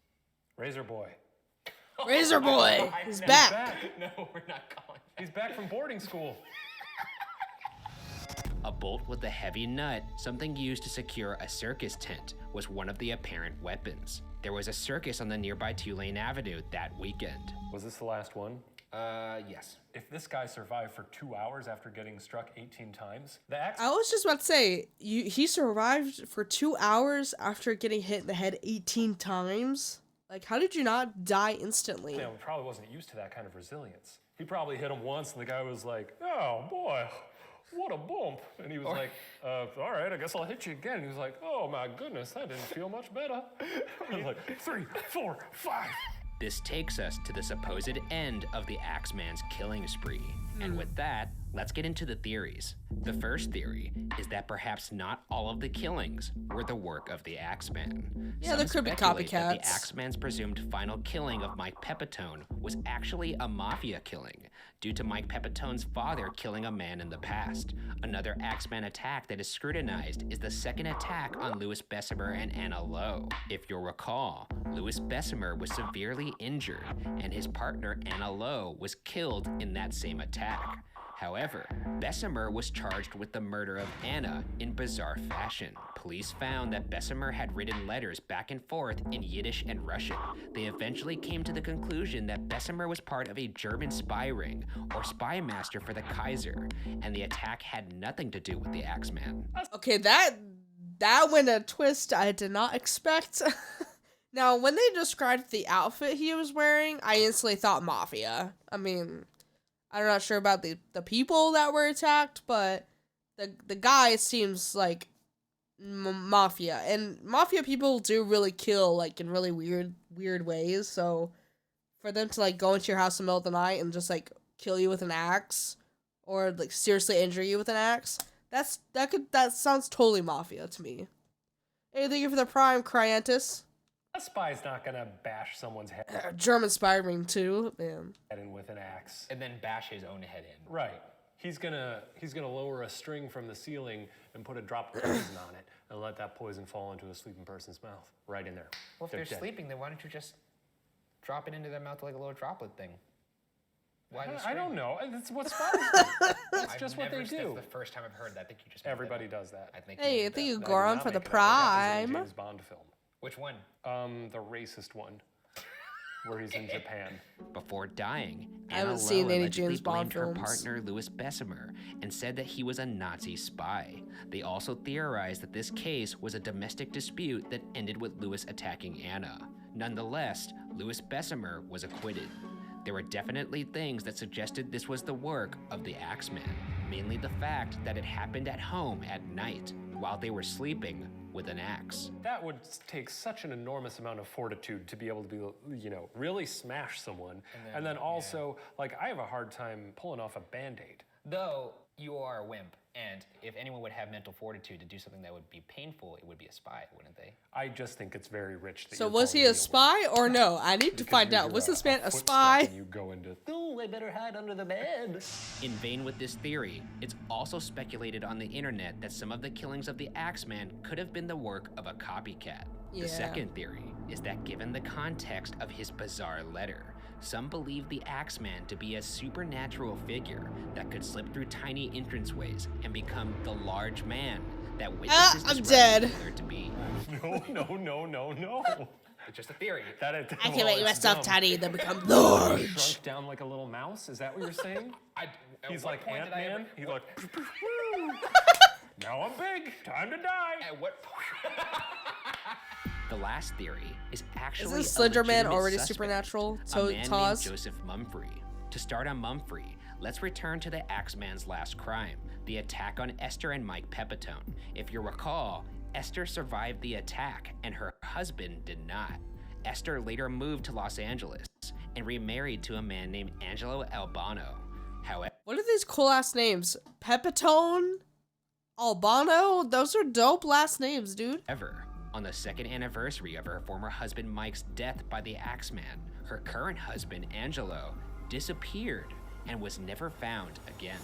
Speaker 4: Razor Boy.
Speaker 1: Razor Boy is
Speaker 4: He's
Speaker 1: back.
Speaker 4: back.
Speaker 5: No, we're not calling.
Speaker 4: He's back from boarding school.
Speaker 3: A bolt with a heavy nut, something used to secure a circus tent, was one of the apparent weapons. There was a circus on the nearby Tulane Avenue that weekend.
Speaker 4: Was this the last one?
Speaker 5: Yes.
Speaker 4: If this guy survived for 2 hours after getting struck 18 times, the axe.
Speaker 1: I was just about to say, he survived for 2 hours after getting hit in the head 18 times? Like, how did you not die instantly?
Speaker 4: Yeah, he probably wasn't used to that kind of resilience. He probably hit him once, and the guy was like, "Oh boy, what a bump!" And he was like, "All right, I guess I'll hit you again." And he was like, "Oh my goodness, that didn't feel much better." I was like, 3, 4, 5.
Speaker 3: This takes us to the supposed end of the Axeman's killing spree. And with that, let's get into the theories. The first theory is that perhaps not all of the killings were the work of the Axeman.
Speaker 1: Yeah, they're
Speaker 3: Some
Speaker 1: creepy
Speaker 3: speculate that
Speaker 1: copycats.
Speaker 3: the Axeman's presumed final killing of Mike Pepitone was actually a mafia killing, due to Mike Pepitone's father killing a man in the past. Another Axeman attack that is scrutinized is the second attack on Louis Bessemer and Anna Lowe. If you'll recall, Louis Bessemer was severely injured, and his partner Anna Lowe was killed in that same attack. However, Bessemer was charged with the murder of Anna in bizarre fashion. Police found that Bessemer had written letters back and forth in Yiddish and Russian. They eventually came to the conclusion that Bessemer was part of a German spy ring or spy master for the Kaiser, and the attack had nothing to do with the Axeman.
Speaker 1: Okay, that went a twist I did not expect. Now, when they described the outfit he was wearing, I instantly thought mafia. I mean, I'm not sure about the people that were attacked, but the guy seems like mafia. And mafia people do really kill, like, in really weird ways. So for them to, like, go into your house in the middle of the night and just, like, kill you with an axe or, like, seriously injure you with an axe, that sounds totally mafia to me. Hey, thank you for the prime, Cryantus.
Speaker 4: A spy's not gonna bash someone's head
Speaker 1: German spy ring too, man.
Speaker 4: in with an axe.
Speaker 5: And then bash his own head in.
Speaker 4: Right. he's gonna lower a string from the ceiling and put a drop of poison on it and let that poison fall into a sleeping person's mouth, right in there.
Speaker 5: Well, if they're sleeping, then why don't you just drop it into their mouth like a little droplet thing? Why
Speaker 4: I don't know. That's what's fun. That's just what they do.
Speaker 5: That's the first time I've heard that. I think you just
Speaker 4: Everybody does that.
Speaker 1: Hey, I think you go on for the
Speaker 4: That was in a
Speaker 1: prime.
Speaker 4: James Bond film.
Speaker 5: Which one?
Speaker 4: The racist one, where he's in Japan.
Speaker 3: Before dying,
Speaker 1: I haven't
Speaker 3: Anna
Speaker 1: seen
Speaker 3: Lowe
Speaker 1: any
Speaker 3: allegedly
Speaker 1: James Bond
Speaker 3: blamed her
Speaker 1: films.
Speaker 3: partner Louis Bessemer and said that he was a Nazi spy. They also theorized that this case was a domestic dispute that ended with Louis attacking Anna. Nonetheless, Louis Bessemer was acquitted. There were definitely things that suggested this was the work of the Axeman, mainly the fact that it happened at home at night while they were sleeping with an axe.
Speaker 4: That would take such an enormous amount of fortitude to be able to be, you know, really smash someone. And then also, like, I have a hard time pulling off a Band-Aid.
Speaker 5: Though you are a wimp, and if anyone would have mental fortitude to do something that would be painful, it would be a spy, wouldn't they?
Speaker 4: I just think it's very rich. That
Speaker 1: So
Speaker 4: you're
Speaker 1: was he
Speaker 4: calling
Speaker 1: a
Speaker 4: me
Speaker 1: spy or no? I need to
Speaker 4: Because
Speaker 1: find
Speaker 4: you're
Speaker 1: out. Was this man a
Speaker 4: footstep
Speaker 1: spy?
Speaker 4: and you go into, oh, I better hide under the bed.
Speaker 3: In vain with this theory, it's also speculated on the internet that some of the killings of the Axeman could have been the work of a copycat.
Speaker 1: Yeah.
Speaker 3: The second theory is that given the context of his bizarre letter, some believe the Axeman to be a supernatural figure that could slip through tiny entranceways and become the large man that witnesses
Speaker 1: I'm
Speaker 3: describe
Speaker 1: dead.
Speaker 3: the killer to be.
Speaker 4: No.
Speaker 5: It's just a theory.
Speaker 1: I can make myself
Speaker 4: dumb.
Speaker 1: tiny and then become
Speaker 4: Shrunk
Speaker 1: large.
Speaker 4: down like a little mouse? Is that what you're saying? He's like Ant-Man. He's like, now I'm big. Time to die.
Speaker 5: At what point?
Speaker 3: The last theory is actually
Speaker 1: Isn't
Speaker 3: a
Speaker 1: Slender Man
Speaker 3: legitimate
Speaker 1: already
Speaker 3: suspect,
Speaker 1: supernatural?
Speaker 3: a
Speaker 1: So
Speaker 3: man named
Speaker 1: Taz?
Speaker 3: Joseph Mumfree. To start on Mumfree, let's return to the Axeman's last crime, the attack on Esther and Mike Pepitone. If you recall, Esther survived the attack and her husband did not. Esther later moved to Los Angeles and remarried to a man named Angelo Albano. However,
Speaker 1: What are these cool ass names? Pepitone? Albano? Those are dope last names, dude.
Speaker 3: on the second anniversary of her former husband Mike's death by the Axeman, her current husband Angelo disappeared and was never found again.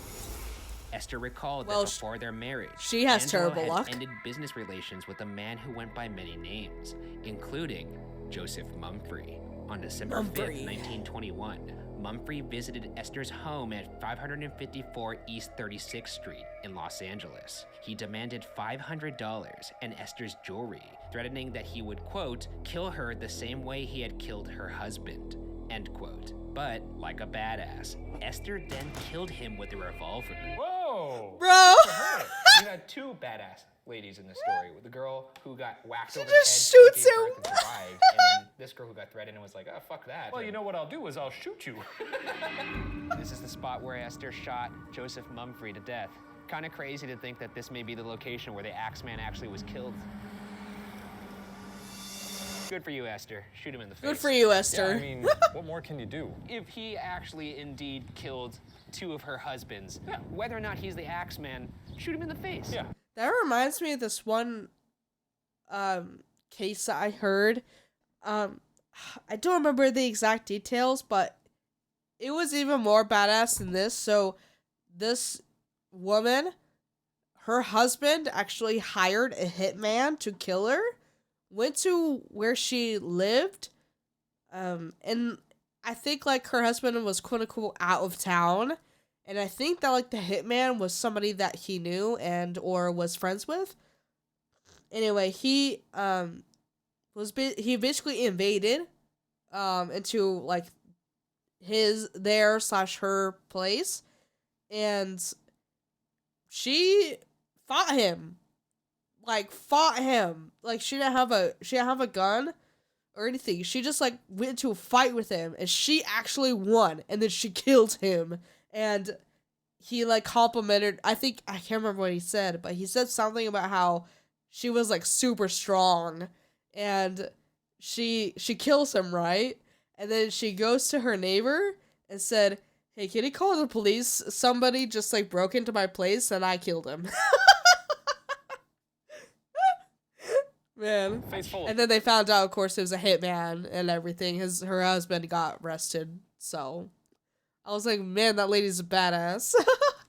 Speaker 3: Esther recalled that before their marriage,
Speaker 1: she has
Speaker 3: Angelo
Speaker 1: terrible
Speaker 3: had
Speaker 1: luck.
Speaker 3: ended business relations with a man who went by many names, including Joseph Mumfree. On December 5th, 1921, Mumfree visited Esther's home at 554 East 36th Street in Los Angeles. He demanded $500 and Esther's jewelry, threatening that he would, quote, kill her the same way he had killed her husband, end quote. But, like a badass, Esther then killed him with a revolver.
Speaker 4: Whoa!
Speaker 1: Bro!
Speaker 5: You had two badass ladies in this story. The girl who got whacked over
Speaker 1: just
Speaker 5: the head,
Speaker 1: shoots
Speaker 5: gave
Speaker 1: him.
Speaker 5: birth and survived, and then this girl who got threatened and was like, oh, fuck that.
Speaker 4: Well, you know what I'll do is I'll shoot you.
Speaker 3: This is the spot where Esther shot Joseph Mumfree to death. Kind of crazy to think that this may be the location where the Axeman actually was killed. Good for you, Esther. Shoot him in the face.
Speaker 1: Good for you, Esther.
Speaker 4: Yeah, I mean, what more can you do?
Speaker 3: If he actually indeed killed two of her husbands, whether or not he's the Axeman, shoot him in the face.
Speaker 4: Yeah.
Speaker 1: That reminds me of this one case that I heard. I don't remember the exact details, but it was even more badass than this. So this woman, her husband actually hired a hitman to kill her, went to where she lived, and I think like her husband was quote unquote out of town. And I think that like the hitman was somebody that he knew and or was friends with. Anyway, he he basically invaded into like her place, and she fought him. Like she didn't have a gun or anything. She just like went into a fight with him, and she actually won, and then she killed him. And he like complimented, I can't remember what he said, but he said something about how she was like super strong, and she kills him, right? And then she goes to her neighbor and said, hey, can you call the police? Somebody just like broke into my place and I killed him. Man. And then they found out, of course, it was a hitman and everything. Her husband got arrested, so I was like, man, that lady's a badass.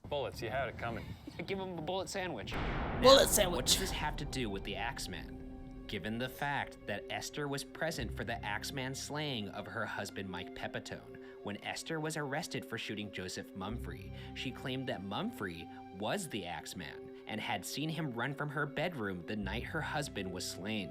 Speaker 4: Bullets, you had it coming.
Speaker 3: Give him a bullet sandwich.
Speaker 1: Bullet
Speaker 3: Now,
Speaker 1: sandwich.
Speaker 3: What does this have to do with the Axeman? Given the fact that Esther was present for the Axeman slaying of her husband Mike Pepitone, when Esther was arrested for shooting Joseph Mumfree, she claimed that Mumfree was the Axeman and had seen him run from her bedroom the night her husband was slain.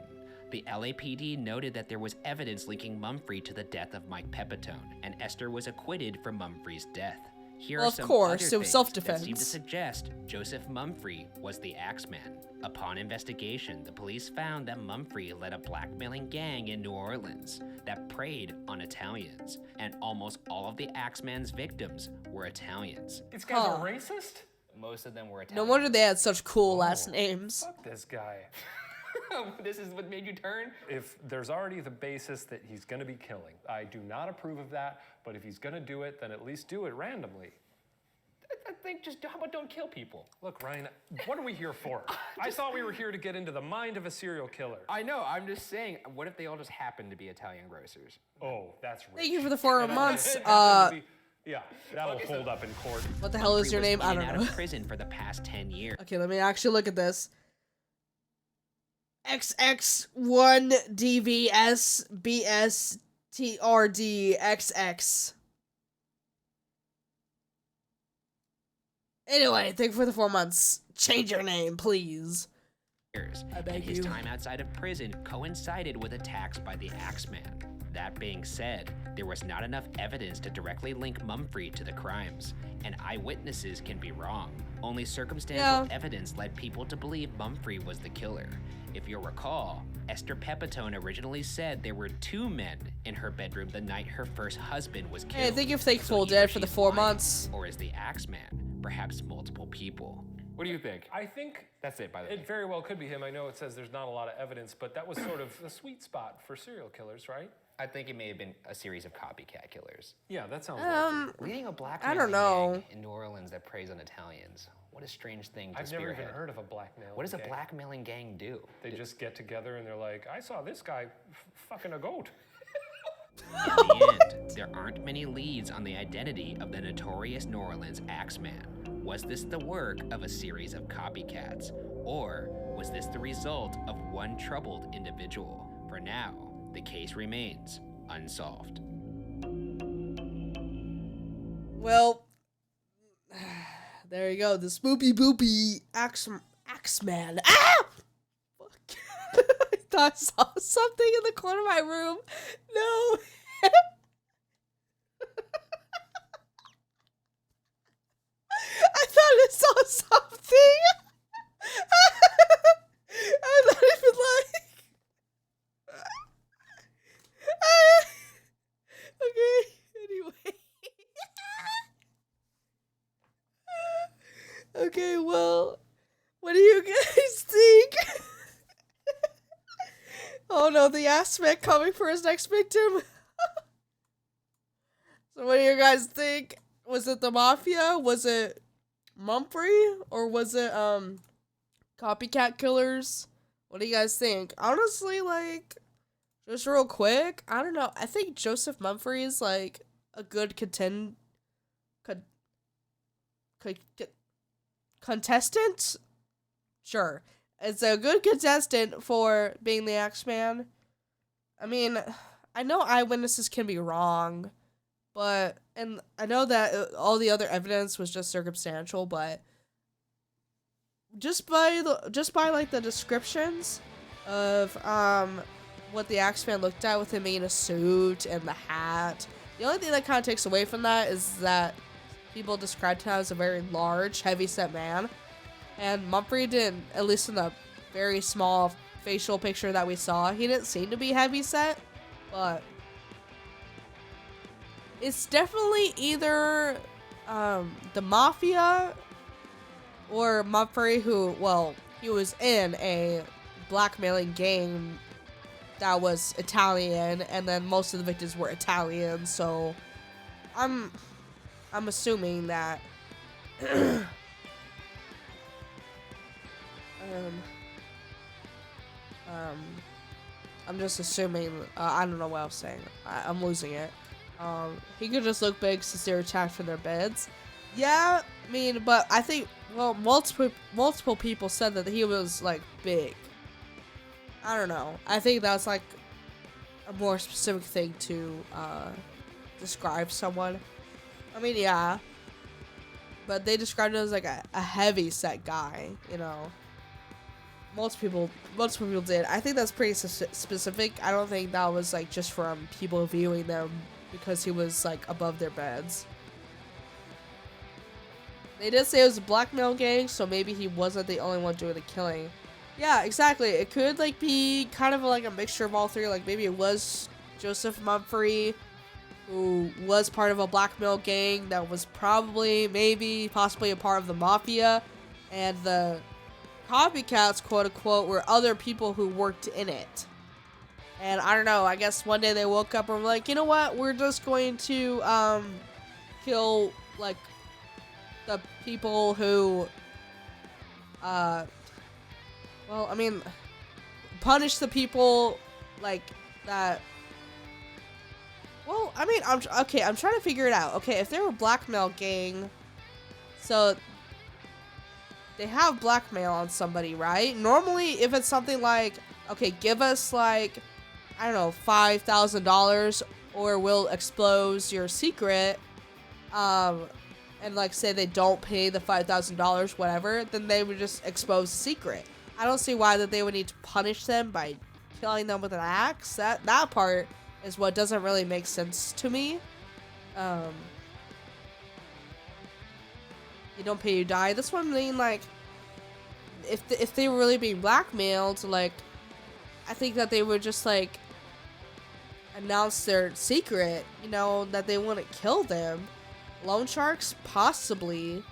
Speaker 3: The LAPD noted that there was evidence linking Mumfree to the death of Mike Pepitone, and Esther was acquitted for Mumfree's death. Here
Speaker 1: Well,
Speaker 3: are
Speaker 1: of
Speaker 3: some
Speaker 1: course,
Speaker 3: other
Speaker 1: it was
Speaker 3: things
Speaker 1: self-defense.
Speaker 3: that seem to suggest Joseph Mumfree was the Axeman. Upon investigation, the police found that Mumfree led a blackmailing gang in New Orleans that preyed on Italians, and almost all of the Axeman's victims were Italians.
Speaker 4: These guys
Speaker 1: Huh.
Speaker 4: are racist?
Speaker 5: Most of them were
Speaker 1: No
Speaker 5: Italian.
Speaker 1: wonder they had such cool last names.
Speaker 4: Fuck this guy.
Speaker 5: This is what made you turn?
Speaker 4: If there's already the basis that he's gonna be killing, I do not approve of that, but if he's gonna do it, then at least do it randomly.
Speaker 5: I think just, how about don't kill people?
Speaker 4: Look, Ryan, what are we here for? I thought we were here to get into the mind of a serial killer.
Speaker 5: I know, I'm just saying, what if they all just happen to be Italian grocers?
Speaker 4: Oh, that's rich.
Speaker 1: Thank you for the 4 months.
Speaker 4: Yeah, that'll hold up in court.
Speaker 1: What the hell is
Speaker 3: Mumfree
Speaker 1: your
Speaker 3: was
Speaker 1: name?
Speaker 3: in
Speaker 1: I
Speaker 3: and
Speaker 1: don't
Speaker 3: out
Speaker 1: know.
Speaker 3: of prison for the past 10 years.
Speaker 1: Okay, let me actually look at this. XX1DVSBSTRDXX. Anyway, thank you for the 4 months. Change your name, please. I beg
Speaker 3: And his
Speaker 1: you.
Speaker 3: time outside of prison coincided with attacks by the Axeman. That being said, there was not enough evidence to directly link Mumfree to the crimes, and eyewitnesses can be wrong. Only circumstantial evidence led people to believe Mumfree was the killer. If you'll recall, Esther Pepitone originally said there were 2 men in her bedroom the night her first husband was killed.
Speaker 1: Hey, thank you, Thankful
Speaker 3: either
Speaker 1: Dead, for the
Speaker 3: she's
Speaker 1: 4
Speaker 3: lying,
Speaker 1: months.
Speaker 3: Or is the Axeman perhaps multiple people?
Speaker 5: What do you think?
Speaker 4: I think
Speaker 5: That's it, by the way.
Speaker 4: it very well could be him. I know it says there's not a lot of evidence, but that was sort of the sweet spot for serial killers, right?
Speaker 5: I think it may have been a series of copycat killers.
Speaker 4: Yeah, that sounds likely.
Speaker 5: Leading a black
Speaker 1: I don't know.
Speaker 5: gang in New Orleans that preys on Italians. What a strange thing to
Speaker 4: I've never
Speaker 5: spearhead.
Speaker 4: even heard of a blackmail.
Speaker 5: What does a
Speaker 4: gang.
Speaker 5: blackmailing gang do?
Speaker 4: They just get together and they're like, I saw this guy fucking a goat.
Speaker 3: In the end, there aren't many leads on the identity of the notorious New Orleans Axeman. Was this the work of a series of copycats? Or was this the result of one troubled individual? For now, the case remains unsolved.
Speaker 1: Well, there you go. The spoopy boopy Axeman. Ah! Fuck. I thought I saw something in the corner of my room. No. I thought I saw something. I'm not even like. Okay, anyway. Okay, well, what do you guys think? Oh no, the aspect coming for his next victim. So what do you guys think? Was it the Mafia? Was it Mumfree? Or was it, copycat killers? What do you guys think? Honestly, like, just real quick, I don't know. I think Joseph Mumfree is, like, a good contestant? Sure. It's a good contestant for being the Axeman. I mean, I know eyewitnesses can be wrong, but, and I know that all the other evidence was just circumstantial, but just by like the descriptions of what the Axeman looked at with him being in a suit and the hat, the only thing that kind of takes away from that is that people described him as a very large, heavy-set man, and Mumfree didn't, at least in the very small facial picture that we saw, he didn't seem to be heavy-set, but it's definitely either the Mafia or Mumfree, who, well, he was in a blackmailing gang that was Italian, and then most of the victims were Italian, so I'm assuming that I'm just assuming, I don't know what I was saying. I'm losing it. He could just look big since they were attacked from their beds. Yeah, I mean, but I think, well, multiple people said that he was, like, big. I don't know. I think that's, like, a more specific thing to, describe someone. I mean, yeah. But they described him as, like, a heavy-set guy, you know. Multiple people did. I think that's pretty specific. I don't think that was, like, just from people viewing them because he was, like, above their beds. They did say it was a blackmail gang, so maybe he wasn't the only one doing the killing. Yeah, exactly. It could, like, be kind of like a mixture of all three. Like, maybe it was Joseph Mumphrey, who was part of a blackmail gang that was probably, maybe, possibly a part of the mafia. And the copycats, quote-unquote, were other people who worked in it. And I don't know, I guess one day they woke up and were like, you know what? We're just going to, kill, like, the people who, well, I mean, punish the people, like, that, well, I mean, I'm trying to figure it out. Okay, if they're a blackmail gang, so they have blackmail on somebody, right? Normally, if it's something like, okay, give us, like, I don't know, $5,000, or we'll expose your secret, and, like, say they don't pay the $5,000, whatever, then they would just expose the secret. I don't see why that they would need to punish them by killing them with an axe. That part is what doesn't really make sense to me. You don't pay, you die. That's what I mean, like, if they were really being blackmailed, like, I think that they would just, like, announce their secret, you know, that they wouldn't kill them. Loan sharks? Possibly.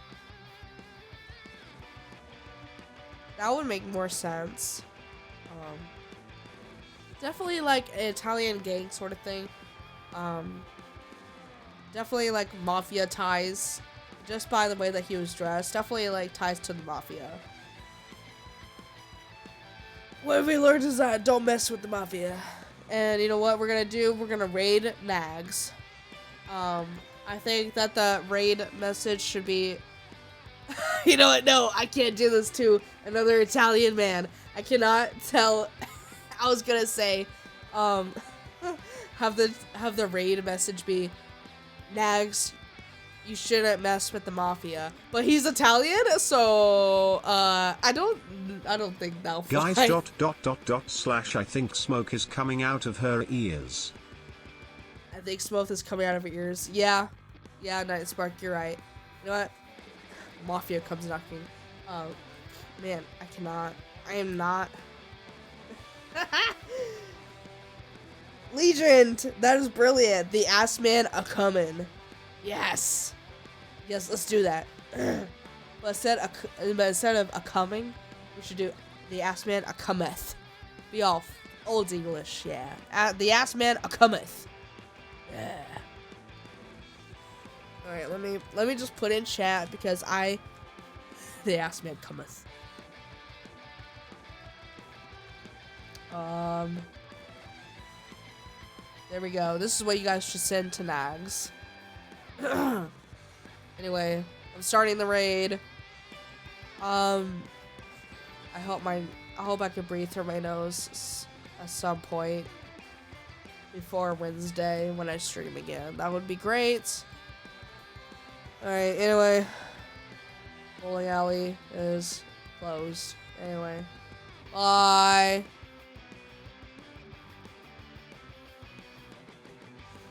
Speaker 1: That would make more sense. Definitely like an Italian gang sort of thing. Definitely like mafia ties. Just by the way that he was dressed. Definitely like ties to the mafia. What have we learned is that don't mess with the mafia. And you know what we're gonna do? We're gonna raid Nags. I think that the raid message should be, you know what, no, I can't do this to another Italian man. I cannot tell, I was gonna say, have the raid message be, Nags, you shouldn't mess with the mafia. But he's Italian, so, I don't think that'll fly.
Speaker 6: Guys, // I think smoke is coming out of her ears.
Speaker 1: I think smoke is coming out of her ears. Yeah, Night Spark, you're right. You know what? Mafia comes knocking. Man, I am not. Legion, that is brilliant. The ass man a comin'. Yes, let's do that. But instead of a coming, we should do the ass man a cometh. Be all old English, yeah. The ass man a cometh. Yeah. All right, let me just put in chat because the ass man cometh. There we go. This is what you guys should send to Nags. Anyway, I'm starting the raid. I hope I can breathe through my nose at some point before Wednesday when I stream again. That would be great. Alright, anyway. Bowling alley is closed. Anyway. Bye.